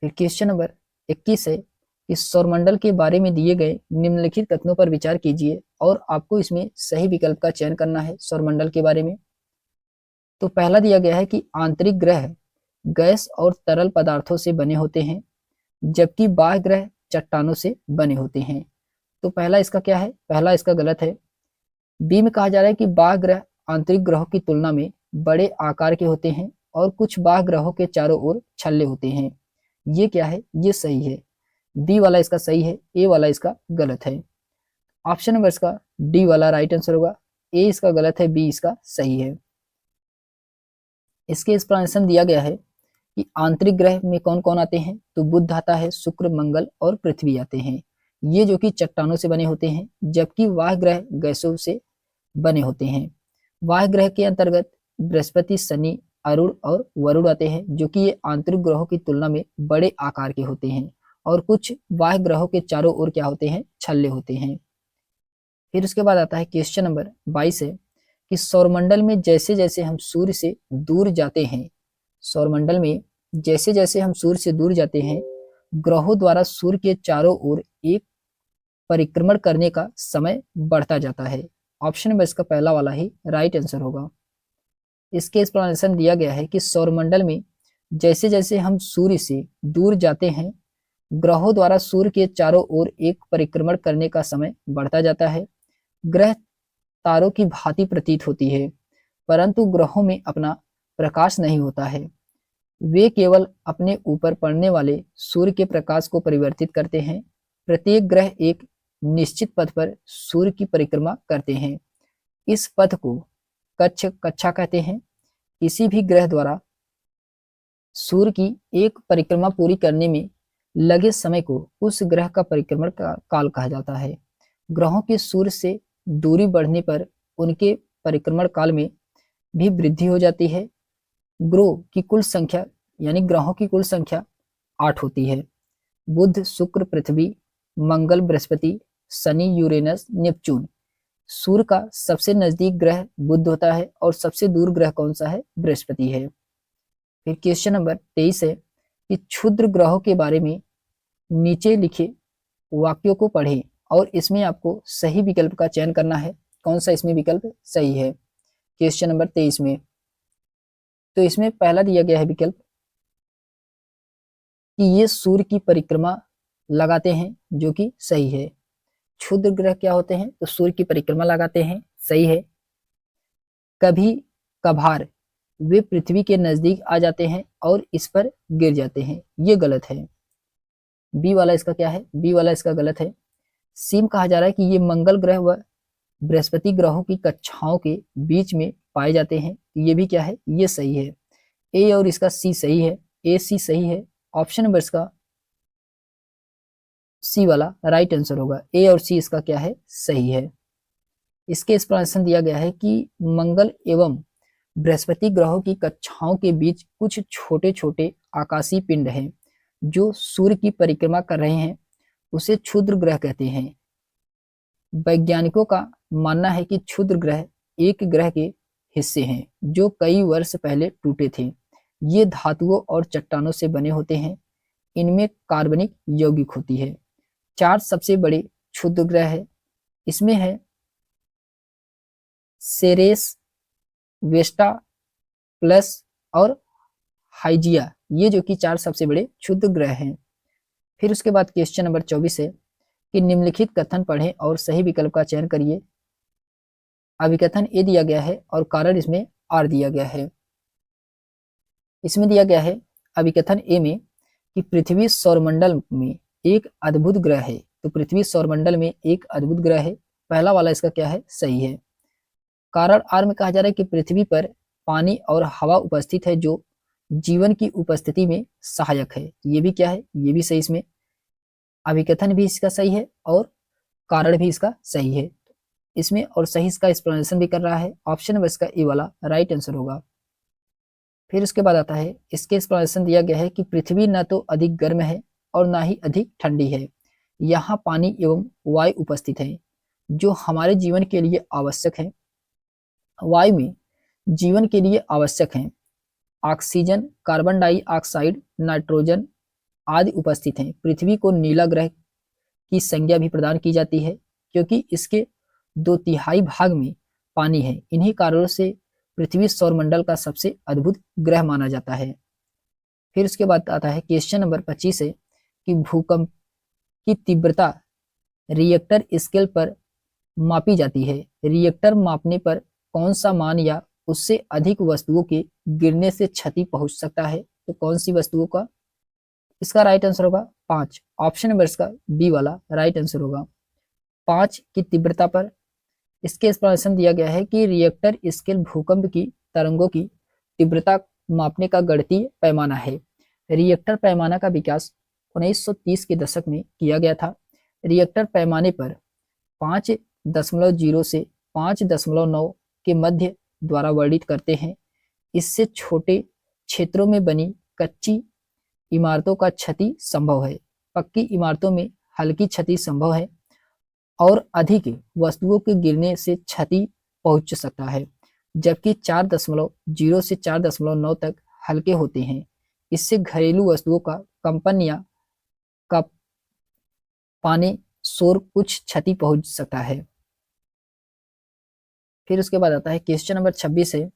फिर क्वेश्चन नंबर 21 है कि सौरमंडल के बारे में दिए गए निम्नलिखित कथनों पर विचार कीजिए और आपको इसमें सही विकल्प का चयन करना है सौरमंडल के बारे में। तो पहला दिया गया है कि आंतरिक ग्रह गैस और तरल पदार्थों से बने होते हैं, जबकि बाह्य ग्रह चट्टानों से बने होते हैं। तो पहला इसका क्या है, पहला इसका गलत है। बी में कहा जा रहा है कि बाह्य ग्रह आंतरिक ग्रहों की तुलना में बड़े आकार के होते हैं और कुछ बाह्य ग्रहों के चारों ओर छल्ले होते हैं, ये क्या है, ये सही है। बी वाला इसका सही है, ए वाला इसका गलत है। ऑप्शन नंबर इसका डी वाला राइट आंसर होगा। ए इसका गलत है, बी इसका सही है। इसके एक्सप्लेनेशन दिया गया है कि आंतरिक ग्रह में कौन कौन आते हैं, तो बुध आता है, शुक्र, मंगल और पृथ्वी आते हैं, ये जो कि चट्टानों से बने होते हैं, जबकि बाह्य ग्रह गैसों से बने होते हैं। बाह्य ग्रह के अंतर्गत बृहस्पति, शनि, अरुण और वरुण आते हैं, जो कि ये आंतरिक ग्रहों की तुलना में बड़े आकार के होते हैं और कुछ बाह्य ग्रहों के चारों ओर क्या होते हैं, छल्ले होते हैं। फिर उसके बाद आता है क्वेश्चन नंबर 22 है कि सौरमंडल में जैसे जैसे हम सूर्य से दूर जाते हैं, सौरमंडल में जैसे जैसे हम सूर्य से दूर जाते हैं, ग्रहों द्वारा सूर्य के चारों ओर एक परिक्रमण करने का समय बढ़ता जाता है। ऑप्शन नंबर इसका पहला वाला ही राइट आंसर होगा। इसके एक्सप्लेनेशन दिया गया है कि सौरमंडल में जैसे जैसे हम सूर्य से दूर जाते हैं, ग्रहों द्वारा सूर्य के चारों ओर एक परिक्रमण करने का समय बढ़ता जाता है। ग्रह तारों की भांति प्रतीत होती है, परंतु ग्रहों में अपना प्रकाश नहीं होता है। वे केवल अपने ऊपर पड़ने वाले सूर्य के प्रकाश को परिवर्तित करते हैं। प्रत्येक ग्रह एक निश्चित पथ पर सूर्य की परिक्रमा करते हैं। इस पथ को कक्षा कहते हैं। किसी भी ग्रह द्वारा सूर्य की एक परिक्रमा पूरी करने में लगे समय को उस ग्रह का परिक्रमण का काल कहा जाता है। ग्रहों की सूर्य से दूरी बढ़ने पर उनके परिक्रमण काल में भी वृद्धि हो जाती है। ग्रहों की कुल संख्या यानी ग्रहों की कुल संख्या 8 होती है। बुध, शुक्र, पृथ्वी, मंगल, बृहस्पति, शनि, यूरेनस, नेपच्यून। सूर्य का सबसे नजदीक ग्रह बुध होता है और सबसे दूर ग्रह कौन सा है? बृहस्पति है। फिर क्वेश्चन नंबर 23 है कि क्षुद्र ग्रहों के बारे में नीचे लिखे वाक्यों को पढ़ें और इसमें आपको सही विकल्प का चयन करना है। कौन सा इसमें विकल्प सही है क्वेश्चन नंबर 23 में? तो इसमें पहला दिया गया है विकल्प कि ये सूर्य की परिक्रमा लगाते हैं, जो कि सही है। क्षुद्र ग्रह क्या होते हैं? तो सूर्य की परिक्रमा लगाते हैं, सही है। कभी कभार वे पृथ्वी के नजदीक आ जाते हैं और इस पर गिर जाते हैं, ये गलत है। बी वाला इसका क्या है? बी वाला इसका गलत है। सीम कहा जा रहा है कि ये मंगल ग्रह व बृहस्पति ग्रहों की कक्षाओं के बीच में पाए जाते हैं, ये भी क्या है? ये सही है। ए और इसका सी सही है, ए सी सही है। ऑप्शन नंबर इसका सी वाला राइट आंसर होगा। ए और सी इसका क्या है? सही है। इसके एक्सप्लेनेशन दिया गया है कि मंगल एवं बृहस्पति ग्रहों की कक्षाओं के बीच कुछ छोटे छोटे आकाशीय पिंड हैं जो सूर्य की परिक्रमा कर रहे हैं, उसे क्षुद्र ग्रह कहते हैं। वैज्ञानिकों का मानना है कि क्षुद्र ग्रह एक ग्रह के हिस्से हैं जो कई वर्ष पहले टूटे थे। ये धातुओं और चट्टानों से बने होते हैं। इनमें कार्बनिक यौगिक होती है। 4 सबसे बड़े क्षुद्र ग्रह है। इसमें है सेरेस, वेस्टा, प्लस और हाइजिया, ये जो कि 4 सबसे बड़े क्षुद्र ग्रह हैं। फिर उसके बाद क्वेश्चन नंबर 24 है कि निम्नलिखित कथन पढ़ें और सही विकल्प का चयन करिए। अभिकथन ए दिया गया है और कारण इसमें आर दिया गया है। इसमें दिया गया है अभिकथन ए में कि पृथ्वी सौरमंडल में एक अद्भुत ग्रह है। तो पृथ्वी सौरमंडल में एक अद्भुत ग्रह है, पहला वाला इसका क्या है? सही है। कारण आर में कहा जा रहा है कि पृथ्वी पर पानी और हवा उपस्थित है जो जीवन की उपस्थिति में सहायक है, ये भी क्या है? ये भी सही। इसमें अभिकथन भी इसका सही है और कारण भी इसका सही है इसमें, और सही इसका एक्सप्लेनेशन भी कर रहा है। ऑप्शन नंबर इसका ए वाला राइट आंसर होगा। फिर उसके बाद आता है इसके एक्सप्लेनेशन दिया गया है कि पृथ्वी न तो अधिक गर्म है और ना ही अधिक ठंडी है। यहाँ पानी एवं वायु उपस्थित है जो हमारे जीवन के लिए आवश्यक है। वायु में जीवन के लिए आवश्यक है ऑक्सीजन, कार्बन डाइऑक्साइड, नाइट्रोजन आदि उपस्थित हैं। पृथ्वी को नीला ग्रह की संज्ञा भी प्रदान की जाती है क्योंकि इसके 2/3 भाग में पानी है। इन्हीं कारणों से पृथ्वी सौरमंडल का सबसे अद्भुत ग्रह माना जाता है। फिर उसके बाद आता है क्वेश्चन नंबर 25 है कि भूकंप की तीव्रता रिएक्टर स्केल पर मापी जाती है। रिएक्टर मापने पर कौन सा मान या उससे अधिक वस्तुओं के गिरने से क्षति पहुंच सकता है? तो कौन सी वस्तुओं का? इसका राइट आंसर होगा 5। ऑप्शन नंबर इसका बी वाला राइट आंसर होगा। 5 की तीव्रता पर इसके एक्सप्लेनेशन दिया गया है कि रिएक्टर स्केल भूकंप की तरंगों की तीव्रता मापने का गणितीय पैमाना है। रिएक्टर पैमाना का विकास 1930 के दशक में किया गया था। रिएक्टर पैमाने पर 5.0 से 5.9 के मध्य द्वारा वर्णित करते हैं। इससे छोटे क्षेत्रों में बनी कच्ची इमारतों का क्षति संभव है, पक्की इमारतों में हल्की क्षति संभव है और अधिक वस्तुओं के गिरने से क्षति पहुंच सकता है, जबकि 4.0 से 4.9 तक हल्के होते हैं। इससे घरेलू वस्तुओं का कंपन या का पाने शोर कुछ क्षति पहुंच सकता है। फिर उसके बाद आता है क्वेश्चन नंबर 26 है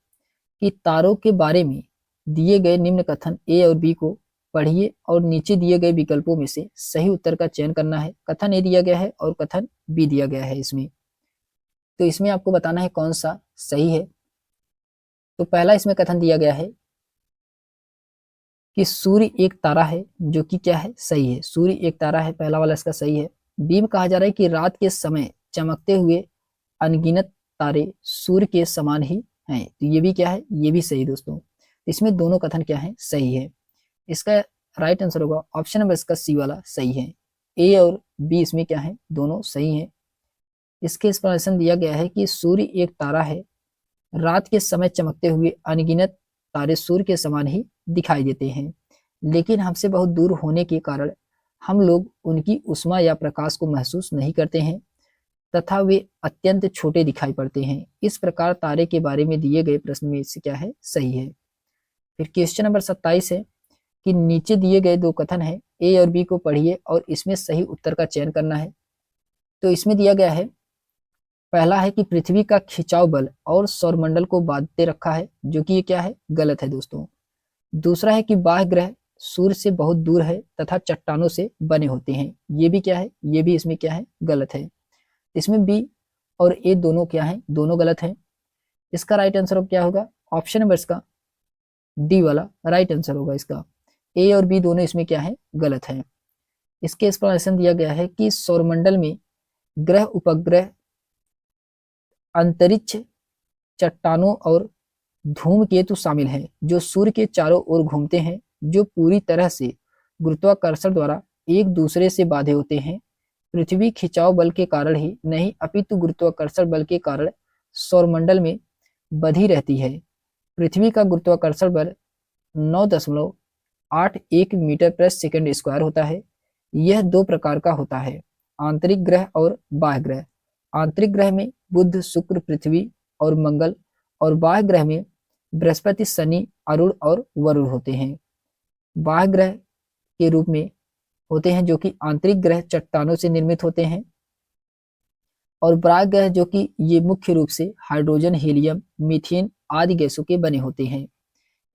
कि तारों के बारे में दिए गए निम्न कथन ए और बी को पढ़िए और नीचे दिए गए विकल्पों में से सही उत्तर का चयन करना है। कथन ए दिया गया है और कथन बी दिया गया है इसमें, तो इसमें आपको बताना है कौन सा सही है। तो पहला इसमें कथन दिया गया है कि सूर्य एक तारा है, जो कि क्या है? सही है। सूर्य एक तारा है, पहला वाला इसका सही है। बी में कहा जा रहा है कि रात के समय चमकते हुए अनगिनत तारे सूर्य के समान ही हैं। तो ये भी क्या है, ये भी सही दोस्तों। इसमें दोनों कथन क्या है, सही है। इसका राइट आंसर होगा ऑप्शन नंबर इसका सी वाला सही है। ए और बी इसमें क्या है, दोनों सही है। इसके एक्सप्लेनेशन दिया गया है कि सूर्य एक तारा है, रात के समय चमकते हुए अनगिनत तारे सूर्य के समान ही दिखाई देते हैं, लेकिन हमसे बहुत दूर होने के कारण हम लोग उनकी उष्मा या प्रकाश को महसूस नहीं करते हैं तथा वे अत्यंत छोटे दिखाई पड़ते हैं। इस प्रकार तारे के बारे में दिए गए प्रश्न में इससे क्या है, सही है। फिर क्वेश्चन नंबर 27 है कि नीचे दिए गए दो कथन है, ए और बी को पढ़िए और इसमें सही उत्तर का चयन करना है। तो इसमें दिया गया है, पहला है कि पृथ्वी का खिंचाव बल और सौरमंडल को बांधते रखा है, जो कि ये क्या है, गलत है दोस्तों। दूसरा है कि बाह्य ग्रह सूर्य से बहुत दूर है तथा चट्टानों से बने होते हैं, ये भी क्या है, ये भी इसमें क्या है, गलत है। इसमें बी और ए दोनों क्या है, दोनों गलत है। इसका राइट आंसर क्या होगा, ऑप्शन नंबर इसका डी वाला राइट आंसर होगा इसका। ए और बी दोनों इसमें क्या है, गलत है। इसके एक्सप्लेनेशन दिया गया है कि सौरमंडल में ग्रह, उपग्रह, अंतरिक्ष, चट्टानों और धूमकेतु शामिल हैं, जो सूर्य के चारों ओर घूमते हैं, जो पूरी तरह से गुरुत्वाकर्षण द्वारा एक दूसरे से बांधे होते हैं। पृथ्वी खिंचाव बल के कारण ही नहीं, अपितु गुरुत्वाकर्षण बल के कारण सौरमंडल में बंधी रहती है। पृथ्वी का गुरुत्वाकर्षण बल 9.81 मीटर प्रति सेकंड स्क्वायर होता है। यह दो प्रकार का होता है, आंतरिक ग्रह और बाह्य ग्रह। आंतरिक ग्रह में बुध, शुक्र, पृथ्वी और मंगल, और बाह्य ग्रह में बृहस्पति, शनि, अरुण और वरुण होते हैं। बाह्य ग्रह के रूप में होते हैं जो कि आंतरिक ग्रह चट्टानों से निर्मित होते हैं, और बाह्य ग्रह जो कि ये मुख्य रूप से हाइड्रोजन, हीलियम, मीथेन आदि गैसों के बने होते हैं।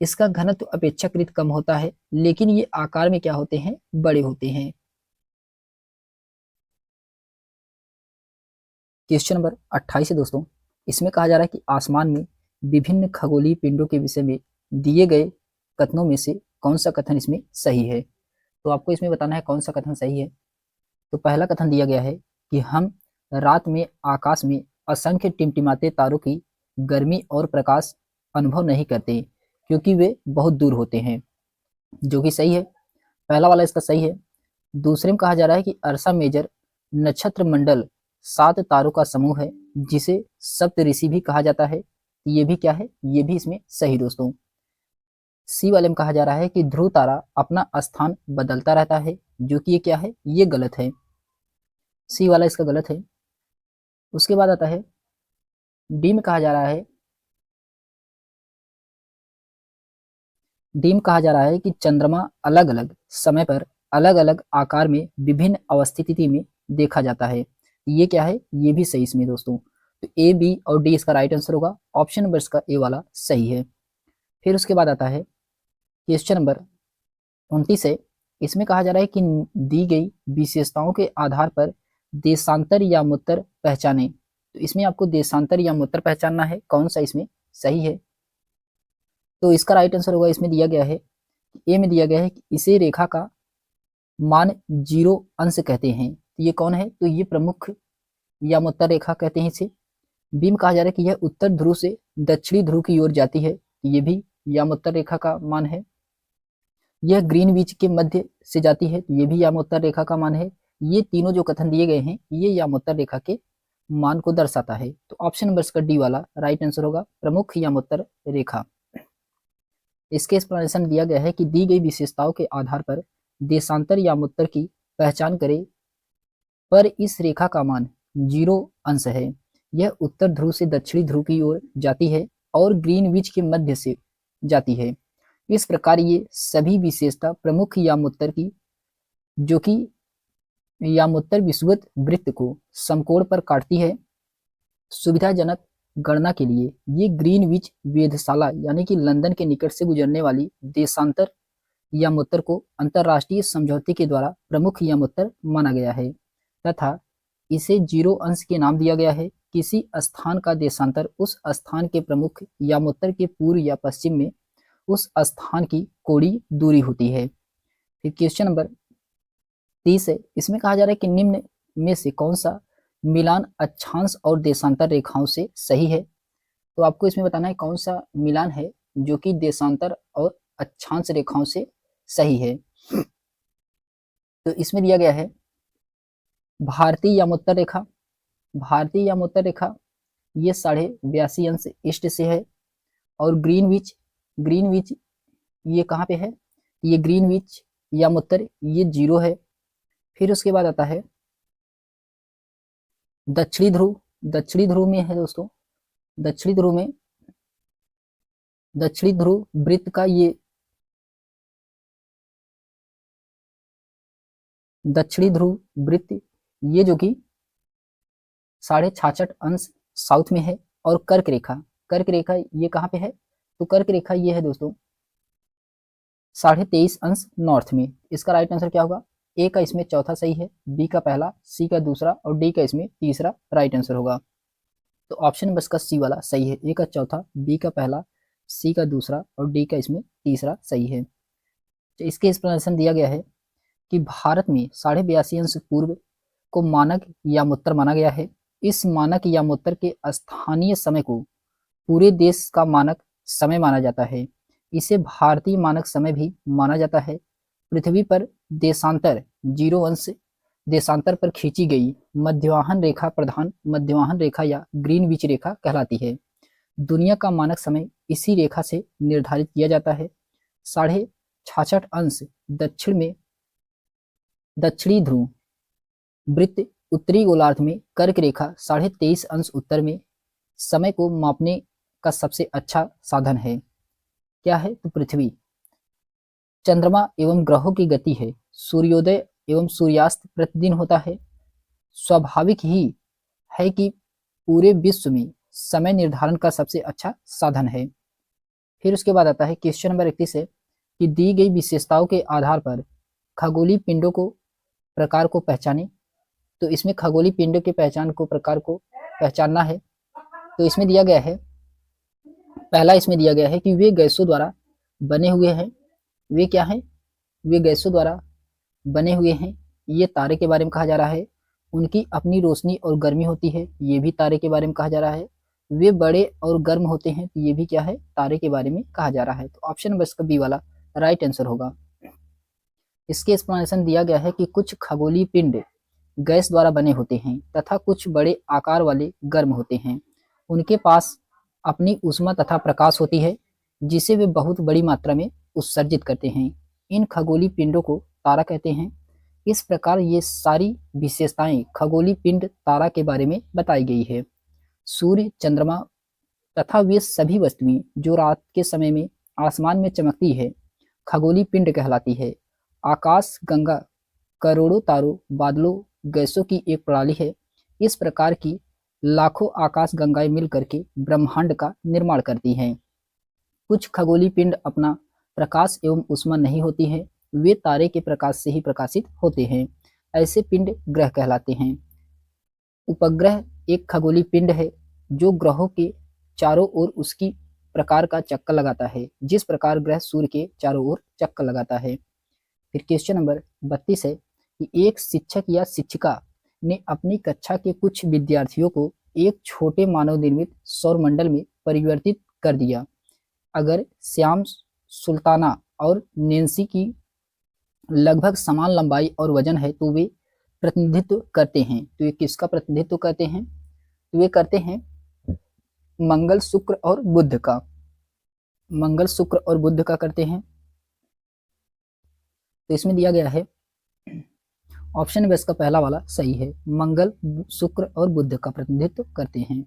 इसका घनत्व अपेक्षाकृत कम होता है, लेकिन ये आकार में क्या होते हैं, बड़े होते हैं। क्वेश्चन नंबर 28 है दोस्तों। इसमें कहा जा रहा है कि आसमान में विभिन्न खगोलीय पिंडों के विषय में दिए गए कथनों में से कौन सा कथन इसमें सही है। तो आपको इसमें बताना है कौन सा कथन सही है। तो पहला कथन दिया गया है कि हम रात में आकाश में असंख्य टिमटिमाते तारों की गर्मी और प्रकाश अनुभव नहीं करते, क्योंकि वे बहुत दूर होते हैं, जो कि सही है। पहला वाला इसका सही है। दूसरे में कहा जा रहा है कि अर्सा मेजर नक्षत्र मंडल 7 तारों का समूह है, जिसे सप्तऋषि भी कहा जाता है। ये भी क्या है, ये भी इसमें सही दोस्तों। सी वाले में कहा जा रहा है कि ध्रुव तारा अपना स्थान बदलता रहता है, जो कि ये क्या है, ये गलत है। सी वाला इसका गलत है। उसके बाद आता है डी में कहा जा रहा है, डी में कहा जा रहा है कि चंद्रमा अलग अलग समय पर अलग अलग आकार में विभिन्न अवस्थिति में देखा जाता है। ये क्या है, ये भी सही इसमें दोस्तों। तो ए, बी और डी इसका राइट आंसर होगा। ऑप्शन नंबर इसका ए वाला सही है। फिर उसके बाद आता है क्वेश्चन नंबर 29 है। इसमें कहा जा रहा है कि दी गई विशेषताओं के आधार पर देशांतर या मुत्तर पहचाने। तो इसमें आपको देशांतर या मुत्तर पहचानना है, कौन सा इसमें सही है। तो इसका राइट आंसर होगा, इसमें दिया गया है, ए में दिया गया है कि इसे रेखा का मान 0 अंश कहते हैं। तो ये कौन है, तो ये प्रमुख या मुत्तर रेखा कहते हैं इसे। बी में कहा जा रहा है कि यह उत्तर ध्रुव से दक्षिणी ध्रुव की ओर जाती है। तो ये भी यामोत्तर रेखा का मान है। यह ग्रीनविच के मध्य से जाती है, तो ये भी यामोत्तर रेखा का मान है। ये तीनों जो कथन दिए गए हैं, ये यामोत्तर रेखा के मान को दर्शाता है। तो ऑप्शन नंबर इसका डी वाला राइट आंसर होगा, प्रमुख यामोत्तर रेखा। इसके एक्सप्लेनेशन दिया गया है कि दी गई विशेषताओं के आधार पर देशांतर यामोत्तर की पहचान करें, पर इस रेखा का मान 0 अंश है। यह उत्तर ध्रुव से दक्षिणी ध्रुव की ओर जाती है और ग्रीनविच के मध्य से जाती है। इस प्रकार ये सभी विशेषता प्रमुख यामोत्तर की, जो कि यामोत्तर विषुवत वृत्त को समकोण पर काटती है, सुविधाजनक गणना के लिए ये ग्रीनविच वेधशाला यानी कि लंदन के निकट से गुजरने वाली देशांतर यामोत्तर को अंतरराष्ट्रीय समझौते के द्वारा प्रमुख यामोत्तर माना गया है तथा इसे 0 अंश के नाम दिया गया है। किसी स्थान का देशांतर उस स्थान के प्रमुख यामोत्तर के पूर्व या पश्चिम में उस स्थान की कोणीय दूरी होती है। फिर क्वेश्चन नंबर 30 है। इसमें कहा जा रहा है कि निम्न में से कौन सा मिलान अक्षांश और देशांतर रेखाओं से सही है? तो आपको इसमें बताना है कौन सा मिलान है जो कि देशांतर और अक्षांश रेखाओं से सही है। तो इसमें दिया गया है भारतीय यामोत्तर रेखा। भारतीय यामोत्तर रेखा ये 82.5 अंश ईस्ट से है। और ग्रीनविच, ग्रीनविच ये कहाँ पे है? ये ग्रीनविच यामोत्तर ये 0 है। फिर उसके बाद आता है दक्षिणी ध्रुव। दक्षिणी ध्रुव में है दोस्तों, दक्षिणी ध्रुव में, दक्षिणी ध्रुव वृत्त का ये दक्षिणी ध्रुव वृत्त ये जो कि 66.5 अंश साउथ में है। और कर्क रेखा, कर्क रेखा ये कहाँ पे है? तो कर्क रेखा ये है दोस्तों 23.5 अंश नॉर्थ में। इसका राइट आंसर क्या होगा? ए का इसमें चौथा सही है, बी का पहला, सी का दूसरा और डी का इसमें तीसरा राइट आंसर होगा। तो ऑप्शन नंबर का सी वाला सही है, ए का चौथा, बी का पहला, सी का दूसरा और डी का इसमें तीसरा सही है। तो इसके एक्सप्लेनेशन दिया गया है कि भारत में 82.5 अंश पूर्व को मानक यामोत्तर माना गया है। इस मानक यामोत्तर के स्थानीय समय को पूरे देश का मानक समय माना जाता है। इसे भारतीय मानक समय भी माना जाता है। पृथ्वी पर देशांतर 0 अंश देशांतर पर खींची गई मध्यवाहन रेखा प्रधान मध्यवाहन रेखा या ग्रीनविच रेखा कहलाती है। दुनिया का मानक समय इसी रेखा से निर्धारित किया जाता है। 66.5 अंश दक्षिण में दक्षिणी ध्रुव वृत्त, उत्तरी गोलार्ध में कर्क रेखा 23.5 अंश उत्तर में समय को मापने का सबसे अच्छा साधन है। क्या है? तो पृथ्वी, चंद्रमा एवं ग्रहों की गति है। सूर्योदय एवं सूर्यास्त प्रतिदिन होता है। स्वाभाविक ही है कि पूरे विश्व में समय निर्धारण का सबसे अच्छा साधन है। फिर उसके बाद आता है क्वेश्चन नंबर 31 है कि दी गई विशेषताओं के आधार पर खगोलीय पिंडों को प्रकार को पहचाने। तो इसमें खगोलीय पिंडों के पहचान को प्रकार को पहचानना है। तो इसमें दिया गया है, पहला इसमें दिया गया है कि वे गैसों द्वारा बने हुए हैं। वे क्या हैं? वे गैसों द्वारा बने हुए हैं। ये तारे के बारे में कहा जा रहा है। उनकी अपनी रोशनी और गर्मी होती है, ये भी तारे के बारे में कहा जा रहा है। वे बड़े और गर्म होते हैं, तो ये भी क्या है? तारे के बारे में कहा जा रहा है। तो ऑप्शन नंबर इसका बी वाला राइट आंसर होगा। इसके एक्सप्लेनेशन दिया गया है कि कुछ खगोलीय पिंड गैस द्वारा बने होते हैं तथा कुछ बड़े आकार वाले गर्म होते हैं। उनके पास अपनी ऊष्मा तथा प्रकाश होती है जिसे वे बहुत बड़ी मात्रा में उत्सर्जित करते हैं। इन खगोलीय पिंडों को तारा कहते हैं। इस प्रकार ये सारी विशेषताएं खगोलीय पिंड तारा के बारे में बताई गई है। सूर्य, चंद्रमा तथा वे सभी वस्तुएं जो रात के समय में आसमान में चमकती है खगोलीय पिंड कहलाती है। आकाश गंगा करोड़ों तारों, बादलों, गैसों की एक प्रणाली है। इस प्रकार की लाखों आकाश गंगाएं मिल करके ब्रह्मांड का निर्माण करती हैं। कुछ खगोलीय पिंड अपना प्रकाश एवं ऊष्मा नहीं होती है, वे तारे के प्रकाश से ही प्रकाशित होते हैं। ऐसे पिंड ग्रह कहलाते हैं। उपग्रह एक खगोलीय पिंड है जो ग्रहों के चारों ओर उसकी प्रकार का चक्कर लगाता है, जिस प्रकार ग्रह सूर्य के चारों ओर चक्कर लगाता है। फिर क्वेश्चन नंबर 32 है कि एक शिक्षक या शिक्षिका ने अपनी कक्षा के कुछ विद्यार्थियों को एक छोटे मानव निर्मित सौरमंडल में परिवर्तित कर दिया। अगर श्याम, सुल्ताना और नैन्सी की लगभग समान लंबाई और वजन है तो वे प्रतिनिधित्व करते हैं। तो ये किसका प्रतिनिधित्व करते हैं? तो वे करते हैं मंगल, शुक्र और बुध का। मंगल, शुक्र और बुध का करते हैं। तो इसमें दिया गया है ऑप्शन नंबर इसका पहला वाला सही है, मंगल, शुक्र और बुध का प्रतिनिधित्व करते हैं।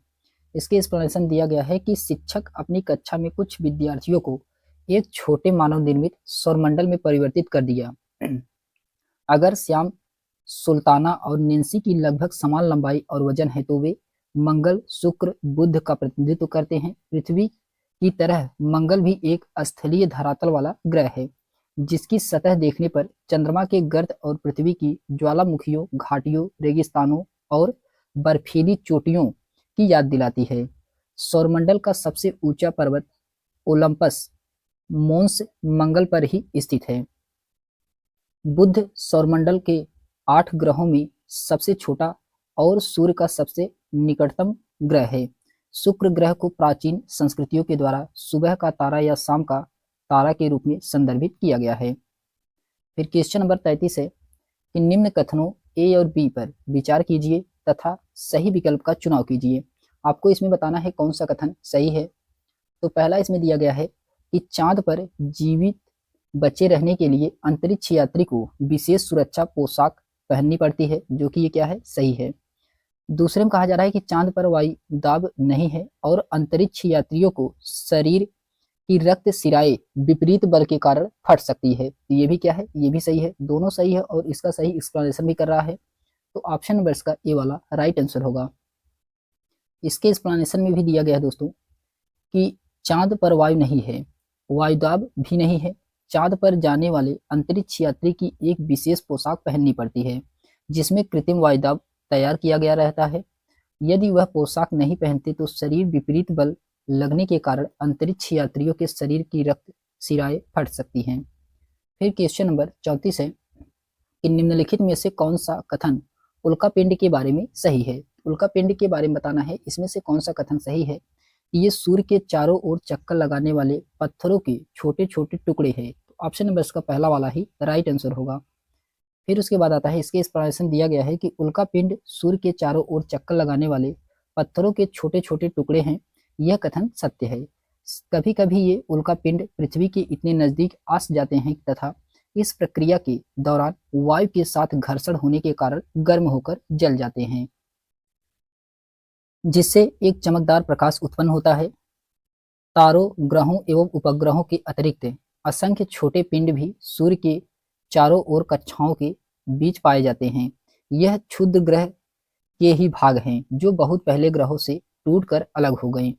इसके एक्सप्लेनेशन दिया गया है कि शिक्षक अपनी कक्षा में कुछ विद्यार्थियों को एक छोटे मानव निर्मित सौरमंडल में परिवर्तित कर दिया। अगर श्याम, सुल्ताना और नैन्सी की लगभग समान लंबाई और वजन है तो वे मंगल, शुक्र, बुध का प्रतिनिधित्व करते हैं। पृथ्वी की तरह मंगल भी एक स्थलीय धरातल वाला ग्रह है जिसकी सतह देखने पर चंद्रमा के गर्त और पृथ्वी की ज्वालामुखियों, घाटियों, रेगिस्तानों और बर्फीली चोटियों की याद दिलाती है। सौरमंडल का सबसे ऊंचा पर्वत ओलंपस मोन्स मंगल पर ही स्थित है। बुध सौरमंडल के 8 ग्रहों में सबसे छोटा और सूर्य का सबसे निकटतम ग्रह है। शुक्र ग्रह को प्राचीन संस्कृतियों के द्वारा सुबह का तारा या शाम का तारा के रूप में संदर्भित किया गया है। फिर क्वेश्चन नंबर 33 है कि निम्न कथनों ए और बी पर विचार कीजिए तथा सही विकल्प का चुनाव कीजिए। आपको इसमें बताना है कौन सा कथन सही है। तो पहला इसमें दिया गया है कि चांद पर जीवित बचे रहने के लिए अंतरिक्ष यात्री को विशेष सुरक्षा पोशाक पहननी पड़ती है, जो कि ये क्या है, सही है। दूसरे में कहा जा रहा है कि चांद पर वायु दाब नहीं है और अंतरिक्ष यात्रियों को शरीर की रक्त सिराएं विपरीत बल के कारण फट सकती है। ये भी क्या है, ये भी सही है। दोनों सही है और इसका सही एक्सप्लेनेशन भी कर रहा है। तो ऑप्शन नंबर इसका ए वाला राइट आंसर होगा। इसके एक्सप्लेनेशन में भी दिया गया है दोस्तों कि चांद पर वायु नहीं है, वायुदाब भी नहीं है। चांद पर जाने वाले अंतरिक्ष यात्री की एक विशेष पोशाक पहननी पड़ती है जिसमें कृत्रिम वायुदाब तैयार किया गया रहता है। यदि वह पोशाक नहीं पहनते तो शरीर विपरीत बल लगने के कारण अंतरिक्ष यात्रियों के शरीर की रक्त सिराएं फट सकती हैं। फिर क्वेश्चन नंबर 34 है कि निम्नलिखित में से कौन सा कथन उल्का पिंड के बारे में सही है। उल्का पिंड के बारे में बताना है, इसमें से कौन सा कथन सही है। ये सूर्य के चारों ओर चक्कर लगाने वाले पत्थरों के छोटे छोटे टुकड़े हैं। तो ऑप्शन नंबर इसका पहला वाला ही राइट आंसर होगा। फिर उसके बाद आता है, इसके एक्सप्लेनेशन दिया गया है कि उल्का पिंड सूर्य के चारों ओर चक्कर लगाने वाले पत्थरों के छोटे छोटे टुकड़े हैं। यह कथन सत्य है। कभी कभी ये उल्का पिंड पृथ्वी के इतने नजदीक आ जाते हैं तथा इस प्रक्रिया के दौरान वायु के साथ घर्षण होने के कारण गर्म होकर जल जाते हैं, जिससे एक चमकदार प्रकाश उत्पन्न होता है। तारों, ग्रहों एवं उपग्रहों के अतिरिक्त असंख्य छोटे पिंड भी सूर्य के चारों ओर कक्षाओं के बीच पाए जाते हैं। यह क्षुद्र ग्रह के ही भाग हैं जो बहुत पहले ग्रहों से टूटकर अलग हो गए।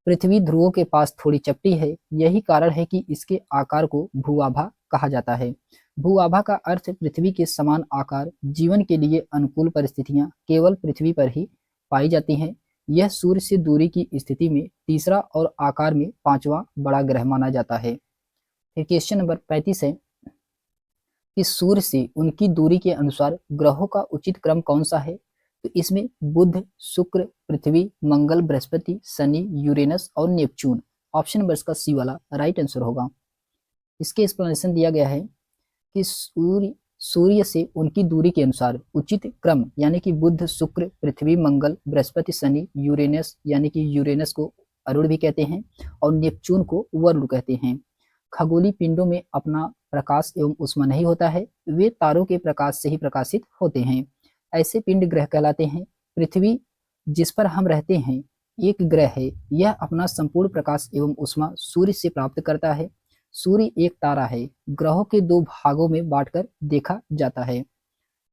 पृथ्वी ध्रुवों के पास थोड़ी चपटी है, यही कारण है कि इसके आकार को भूआभा कहा जाता है। भूआभा का अर्थ पृथ्वी के समान आकार। जीवन के लिए अनुकूल परिस्थितियां केवल पृथ्वी पर ही पाई जाती हैं। यह सूर्य से दूरी की स्थिति में तीसरा और आकार में पांचवा बड़ा ग्रह माना जाता है। फिर क्वेश्चन नंबर 35 है कि सूर्य से उनकी दूरी के अनुसार ग्रहों का उचित क्रम कौन सा है। तो इसमें बुध, शुक्र, पृथ्वी, मंगल, बृहस्पति, शनि, यूरेनस और नेपच्यून। ऑप्शन नंबर इसका सी वाला राइट आंसर होगा। इसके एक्सप्लेनेशन दिया गया है कि सूर्य से उनकी दूरी के अनुसार उचित क्रम यानी कि बुध, शुक्र, पृथ्वी, मंगल, बृहस्पति, शनि, यूरेनस यानी कि यूरेनस को अरुण भी कहते हैं और नेपच्यून को वरुण कहते हैं। खगोलीय पिंडों में अपना प्रकाश एवं उष्मा नहीं होता है, वे तारों के प्रकाश से ही प्रकाशित होते हैं। ऐसे पिंड ग्रह कहलाते हैं। पृथ्वी जिस पर हम रहते हैं एक ग्रह है, यह अपना संपूर्ण प्रकाश एवं उष्मा सूर्य से प्राप्त करता है। सूर्य एक तारा है, ग्रहों के दो भागों में बांटकर देखा जाता है।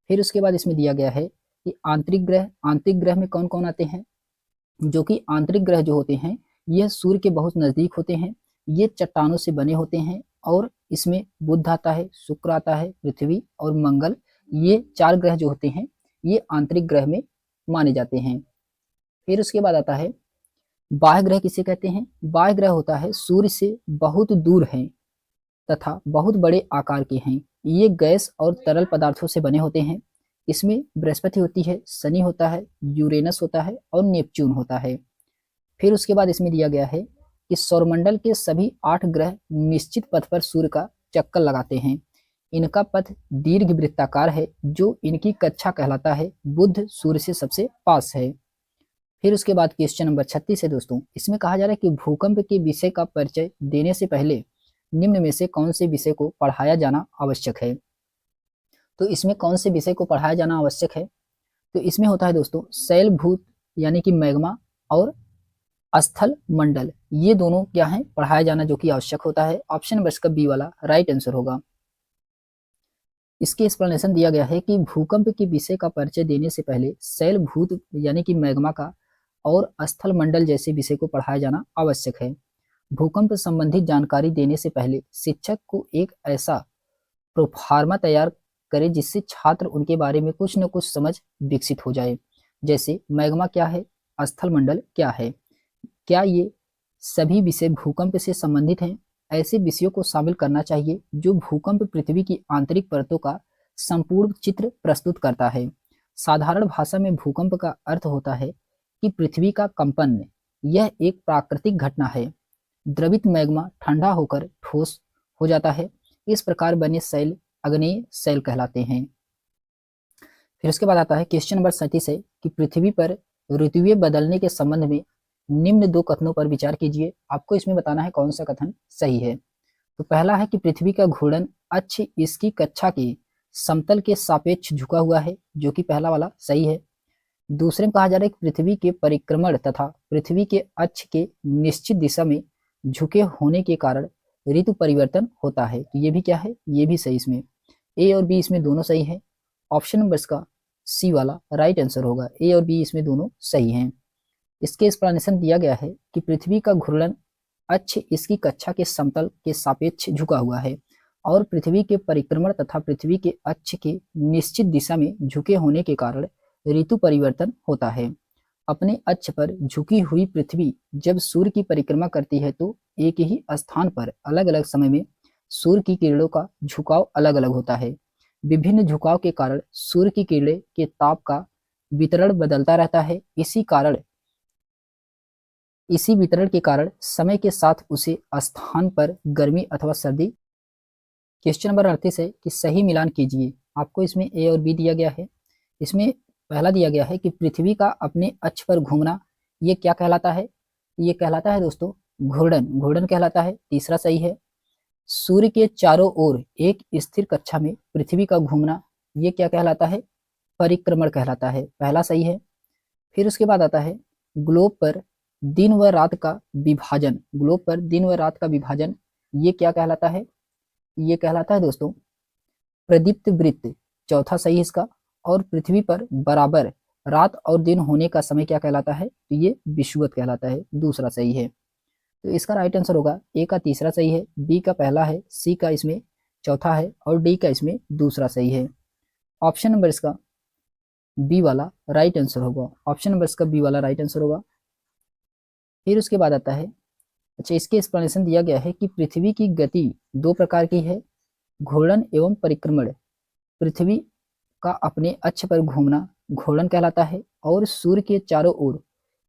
फिर उसके बाद इसमें दिया गया है कि आंतरिक ग्रह में कौन कौन आते हैं। जो कि आंतरिक ग्रह जो होते हैं यह सूर्य के बहुत नजदीक होते हैं। ये चट्टानों से बने होते हैं और इसमें बुध आता है, शुक्र आता है, पृथ्वी और मंगल। ये चार ग्रह जो होते हैं ये आंतरिक ग्रह में माने जाते हैं। फिर उसके बाद आता है बाह्य ग्रह किसे कहते हैं। बाह्य ग्रह होता है सूर्य से बहुत दूर है तथा बहुत बड़े आकार के हैं। ये गैस और तरल पदार्थों से बने होते हैं। इसमें बृहस्पति होती है, शनि होता है, यूरेनस होता है और नेपच्यून होता है। फिर उसके बाद इसमें दिया गया है कि सौरमंडल के सभी 8 ग्रह निश्चित पथ पर सूर्य का चक्कर लगाते हैं। इनका पथ दीर्घ वृत्ताकार है जो इनकी कक्षा कहलाता है। बुध सूर्य से सबसे पास है। फिर उसके बाद क्वेश्चन नंबर 36 है दोस्तों। इसमें कहा जा रहा है कि भूकंप के विषय का परिचय देने से पहले निम्न में से कौन से विषय को पढ़ाया जाना आवश्यक है। तो इसमें कौन से विषय को पढ़ाया जाना आवश्यक है। तो इसमें होता है दोस्तों शैलभूत यानी कि मैग्मा और स्थल मंडल, ये दोनों क्या है पढ़ाया जाना जो कि आवश्यक होता है। ऑप्शन नंबर इसका बी वाला राइट आंसर होगा। इसके एक्सप्लेनेशन दिया गया है कि भूकंप के विषय का परिचय देने से पहले शैलभूत यानी कि मैग्मा का और स्थल मंडल जैसे विषय को पढ़ाया जाना आवश्यक है। भूकंप संबंधित जानकारी देने से पहले शिक्षक को एक ऐसा प्रोफार्मा तैयार करे जिससे छात्र उनके बारे में कुछ न कुछ समझ विकसित हो जाए। जैसे मैग्मा क्या है, स्थल मंडल क्या है, क्या ये सभी विषय भूकंप से संबंधित हैं। ऐसे विषयों को शामिल करना चाहिए जो भूकंप पृथ्वी की आंतरिक परतों का संपूर्ण चित्र प्रस्तुत करता है। साधारण भाषा में भूकंप का अर्थ होता है कि पृथ्वी का कंपन। यह एक प्राकृतिक घटना है। द्रवित मैग्मा ठंडा होकर ठोस हो जाता है। इस प्रकार बने शैल आग्नेय शैल कहलाते हैं। फिर उसके बाद आता है क्वेश्चन नंबर 37 है कि पृथ्वी पर ऋतुएं बदलने के संबंध में निम्न दो कथनों पर विचार कीजिए। आपको इसमें बताना है कौन सा कथन सही है। तो पहला है कि पृथ्वी का घूर्णन अक्ष इसकी कक्षा के समतल के सापेक्ष झुका हुआ है, जो कि पहला वाला सही है। दूसरे में कहा जा रहा है कि पृथ्वी के परिक्रमण तथा पृथ्वी के अक्ष के निश्चित दिशा में झुके होने के कारण ऋतु परिवर्तन होता है। तो ये भी क्या है, ये भी सही। इसमें ए और बी इसमें दोनों सही है। ऑप्शन नंबर इसका सी वाला राइट आंसर होगा। ए और बी इसमें दोनों सही हैं। इसके एक्सप्लेनेशन दिया गया है कि पृथ्वी का घूर्णन अक्ष इसकी कक्षा के समतल के सापेक्ष झुका हुआ है और पृथ्वी के परिक्रमण तथा पृथ्वी के अक्ष के निश्चित दिशा में झुके होने के कारण ऋतु परिवर्तन होता है। अपने अक्ष पर झुकी हुई पृथ्वी जब सूर्य की परिक्रमा करती है तो एक ही स्थान पर अलग अलग समय में सूर्य की किरणों का झुकाव अलग अलग होता है। विभिन्न झुकाव के कारण सूर्य की किरणें के ताप का वितरण बदलता रहता है। इसी वितरण के कारण समय के साथ उसे स्थान पर गर्मी अथवा सर्दी। क्वेश्चन नंबर 38 है कि सही मिलान कीजिए। आपको इसमें ए और बी दिया गया है। इसमें पहला दिया गया है कि पृथ्वी का अपने अक्ष पर घूमना, ये क्या कहलाता है? ये कहलाता है दोस्तों घूर्णन। घूर्णन कहलाता है। तीसरा सही है। सूर्य के चारों ओर एक स्थिर कक्षा में पृथ्वी का घूमना, ये क्या कहलाता है? परिक्रमण कहलाता है। पहला सही है। फिर उसके बाद आता है ग्लोब पर दिन व रात का विभाजन। ग्लोब पर दिन व रात का विभाजन, ये क्या कहलाता है? ये कहलाता है दोस्तों प्रदीप्त वृत्त। चौथा सही इसका। और पृथ्वी पर बराबर रात और दिन होने का समय क्या कहलाता है? तो ये विषुवत कहलाता है। दूसरा सही है। तो इसका राइट आंसर होगा ए का तीसरा सही है, बी का पहला है, सी का इसमें चौथा है और डी का इसमें दूसरा सही है। ऑप्शन नंबर इसका बी वाला राइट आंसर होगा। ऑप्शन नंबर इसका बी वाला राइट आंसर होगा। फिर उसके बाद आता है, अच्छा इसके एक्सप्लेनेशन दिया गया है कि पृथ्वी की गति दो प्रकार की है, घूर्णन एवं परिक्रमण। पृथ्वी का अपने अक्ष पर घूमना घूर्णन कहलाता है और सूर्य के चारों ओर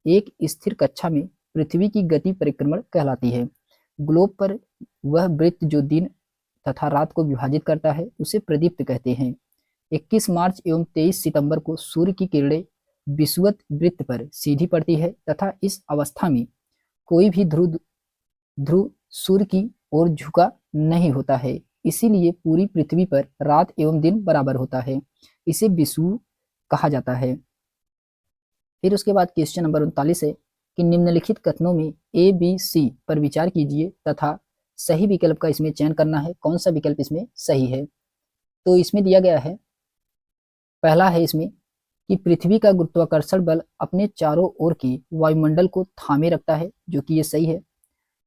एक स्थिर कक्षा में पृथ्वी की गति परिक्रमण कहलाती है। ग्लोब पर वह वृत्त जो दिन तथा रात को विभाजित करता है उसे प्रदीप्त कहते हैं। 21 मार्च एवं 23 सितंबर को सूर्य की किरणें विषुवत वृत्त पर सीधी पड़ती है तथा इस अवस्था में कोई भी ध्रुव सूर्य की ओर झुका नहीं होता है। इसीलिए पूरी पृथ्वी पर रात एवं दिन बराबर होता है। इसे विषुव कहा जाता है। फिर उसके बाद क्वेश्चन नंबर 39 है कि निम्नलिखित कथनों में ए बी सी पर विचार कीजिए तथा सही विकल्प का इसमें चयन करना है। कौन सा विकल्प इसमें सही है? तो इसमें दिया गया है, पहला है इसमें कि पृथ्वी का गुरुत्वाकर्षण बल अपने चारों ओर के वायुमंडल को थामे रखता है, जो कि ये सही है।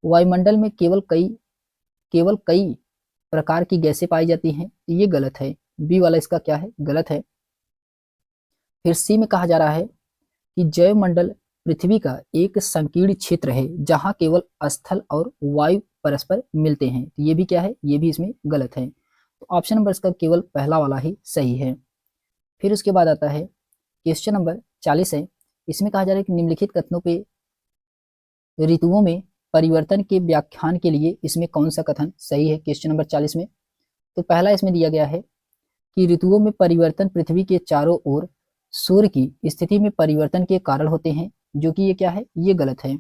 वायुमंडल में केवल कई प्रकार की गैसें पाई जाती हैं, ये गलत है। बी वाला इसका क्या है? गलत है। फिर सी में कहा जा रहा है कि जैवमंडल पृथ्वी का एक संकीर्ण क्षेत्र है जहां केवल स्थल और वायु परस्पर मिलते हैं, तो ये भी क्या है? ये भी इसमें गलत है। तो ऑप्शन नंबर इसका केवल पहला वाला ही सही है। फिर उसके बाद आता है क्वेश्चन नंबर 40 है। इसमें कहा जा रहा है कि निम्नलिखित कथनों पे ऋतुओं में परिवर्तन के व्याख्यान के लिए इसमें कौन सा कथन सही है? क्वेश्चन नंबर 40 में तो पहला इसमें दिया गया है कि ऋतुओं में परिवर्तन पृथ्वी के चारों ओर सूर्य की स्थिति में परिवर्तन के कारण होते हैं, जो कि ये क्या है? ये गलत है।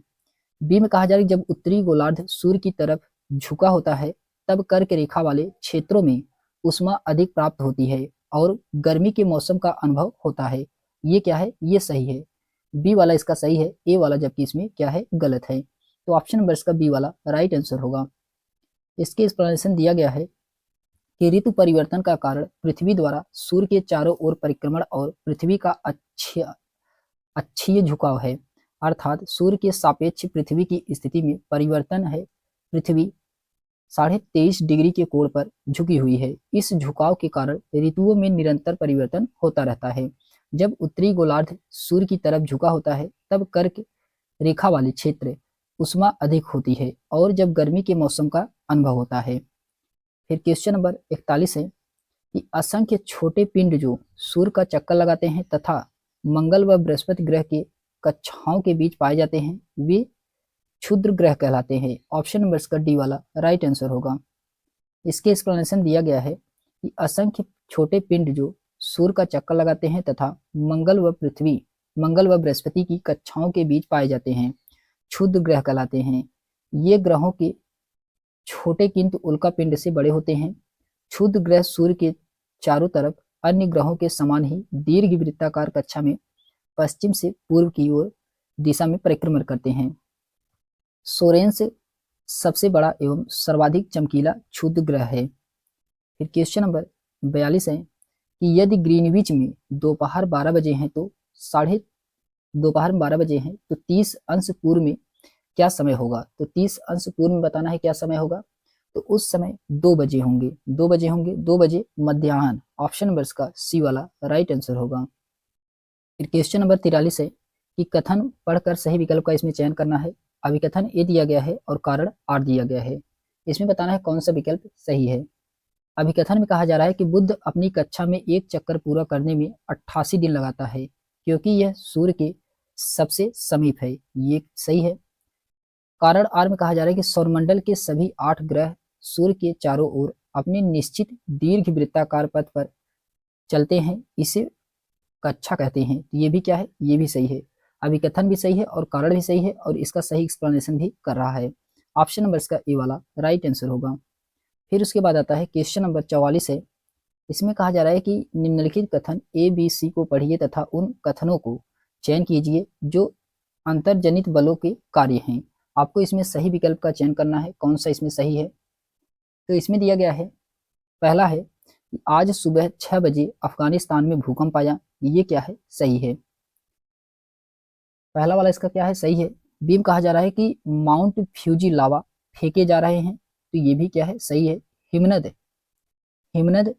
बी में कहा जा रहा है जब उत्तरी गोलार्ध सूर्य की तरफ झुका होता है तब कर्क रेखा वाले क्षेत्रों में उष्मा अधिक प्राप्त होती है और गर्मी के मौसम का अनुभव होता है, ये क्या है? ये सही है। बी वाला इसका सही है, ए वाला जबकि इसमें क्या है? गलत है। तो ऑप्शन नंबर इसका बी वाला राइट आंसर होगा। इसके एक्सप्लेनेशन दिया गया है कि ऋतु परिवर्तन का कारण पृथ्वी द्वारा सूर्य के चारों ओर परिक्रमण और पृथ्वी का अक्षीय झुकाव है, अर्थात सूर्य के सापेक्ष पृथ्वी की स्थिति में परिवर्तन है। पृथ्वी 23.5 डिग्री के कोण पर झुकी हुई है। इस झुकाव के कारण ऋतुओं में निरंतर परिवर्तन होता रहता है। जब उत्तरी गोलार्ध सूर्य की तरफ झुका होता है तब कर्क रेखा वाले क्षेत्र उष्मा अधिक होती है और जब गर्मी के मौसम का अनुभव होता है। फिर क्वेश्चन नंबर 41 है कि असंख्य छोटे पिंड जो सूर्य का चक्कर लगाते हैं तथा मंगल व बृहस्पति ग्रह के कक्षाओं के बीच पाए जाते हैं, वे क्षुद्र ग्रह कहलाते हैं। ऑप्शन नंबर इसका डी वाला राइट आंसर होगा। इसके एक्सप्लेनेशन दिया गया है कि असंख्य छोटे पिंड जो सूर्य का चक्कर लगाते हैं तथा मंगल व बृहस्पति की कक्षाओं के बीच पाए जाते हैं, क्षुद्र ग्रह कहलाते हैं। ये ग्रहों के छोटे किंतु उल्कापिंड से बड़े होते हैं। क्षुद्र ग्रह सूर्य के चारों तरफ अन्य ग्रहों के समान ही दीर्घ वृत्ताकार कक्षा में पश्चिम से पूर्व की ओर दिशा में परिक्रमण करते हैं। सोरेंस सबसे बड़ा एवं सर्वाधिक चमकीला क्षुद्र ग्रह है। फिर क्वेश्चन नंबर 42 है कि यदि ग्रीनविच में दोपहर 12 बजे हैं तो दोपहर में 12 बजे हैं तो 30 अंश पूर्व में क्या समय होगा? तो 30 अंश पूर्व में बताना है क्या समय होगा। तो उस समय 2 बजे होंगे। 2 बजे मध्याह्न। ऑप्शन नंबर इसका सी वाला राइट आंसर होगा। फिर क्वेश्चन नंबर 43 है कि कथन पढ़कर सही विकल्प का इसमें चयन करना है। अभिकथन ए दिया गया है और कारण आर दिया गया है। इसमें बताना है कौन सा विकल्प सही है। अभिकथन में कहा जा रहा है कि बुध अपनी कक्षा में एक चक्कर पूरा करने में 88 दिन लगाता है क्योंकि यह सूर्य के सबसे समीप है। ये सही है। कारण आर में कहा जा रहा है कि सौरमंडल के सभी 8 ग्रह सूर्य के चारों ओर अपने निश्चित दीर्घ वृत्ताकार पथ पर चलते हैं, इसे कक्षा कहते हैं। तो ये भी क्या है? ये भी सही है। अभिकथन भी सही है और कारण भी सही है और इसका सही एक्सप्लेनेशन भी कर रहा है। ऑप्शन नंबर इसका ए वाला राइट आंसर होगा। फिर उसके बाद आता है क्वेश्चन नंबर 44 है। इसमें कहा जा रहा है कि निम्नलिखित कथन ए बी सी को पढ़िए तथा उन कथनों को चयन कीजिए जो अंतर्जनित बलों के कार्य हैं। आपको इसमें सही विकल्प का चयन करना है, कौन सा इसमें सही है। तो इसमें दिया गया है, पहला है कि आज सुबह 6 बजे अफगानिस्तान में भूकंप आया। ये क्या है? सही है। पहला वाला इसका क्या है? सही है। बी में कहा जा रहा है कि माउंट फ्यूजी लावा फेंके जा रहे हैं। तो ये भी क्या है? सही है। हिमनद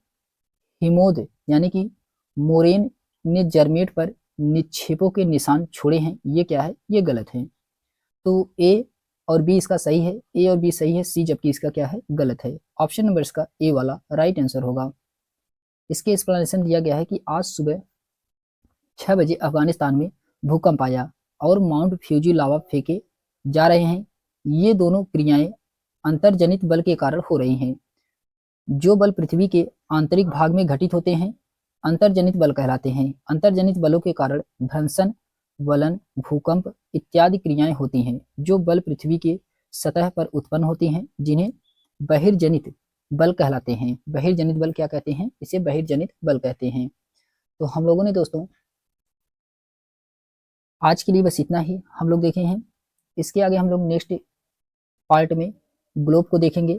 हिमोद यानी कि मोरेन ने जर्मेट पर निक्षेपों के निशान छोड़े हैं। ये क्या है? ये गलत है। तो ए और बी इसका सही है। ए और बी सही है, सी जबकि इसका क्या है? गलत है। ऑप्शन नंबर इसका ए वाला राइट आंसर होगा। इसके एक्सप्लेनेशन दिया गया है कि आज सुबह 6 बजे अफगानिस्तान में भूकंप आया और माउंट फ्यूजी लावा फेंके जा रहे हैं। ये दोनों क्रियाएं अंतर्जनित बल के कारण हो रही हैं। जो बल पृथ्वी के आंतरिक भाग में घटित होते हैं अंतर्जनित बल कहलाते हैं। अंतर्जनित बलों के कारण भ्रंशन, वलन, भूकंप इत्यादि क्रियाएं होती हैं। जो बल पृथ्वी के सतह पर उत्पन्न होती हैं जिन्हें बहिर्जनित बल कहलाते हैं। बहिर्जनित बल क्या कहते हैं? इसे बहिर्जनित बल कहते हैं। तो हम लोगों ने दोस्तों आज के लिए बस इतना ही हम लोग देखे हैं। इसके आगे हम लोग नेक्स्ट पार्ट में ग्लोब को देखेंगे।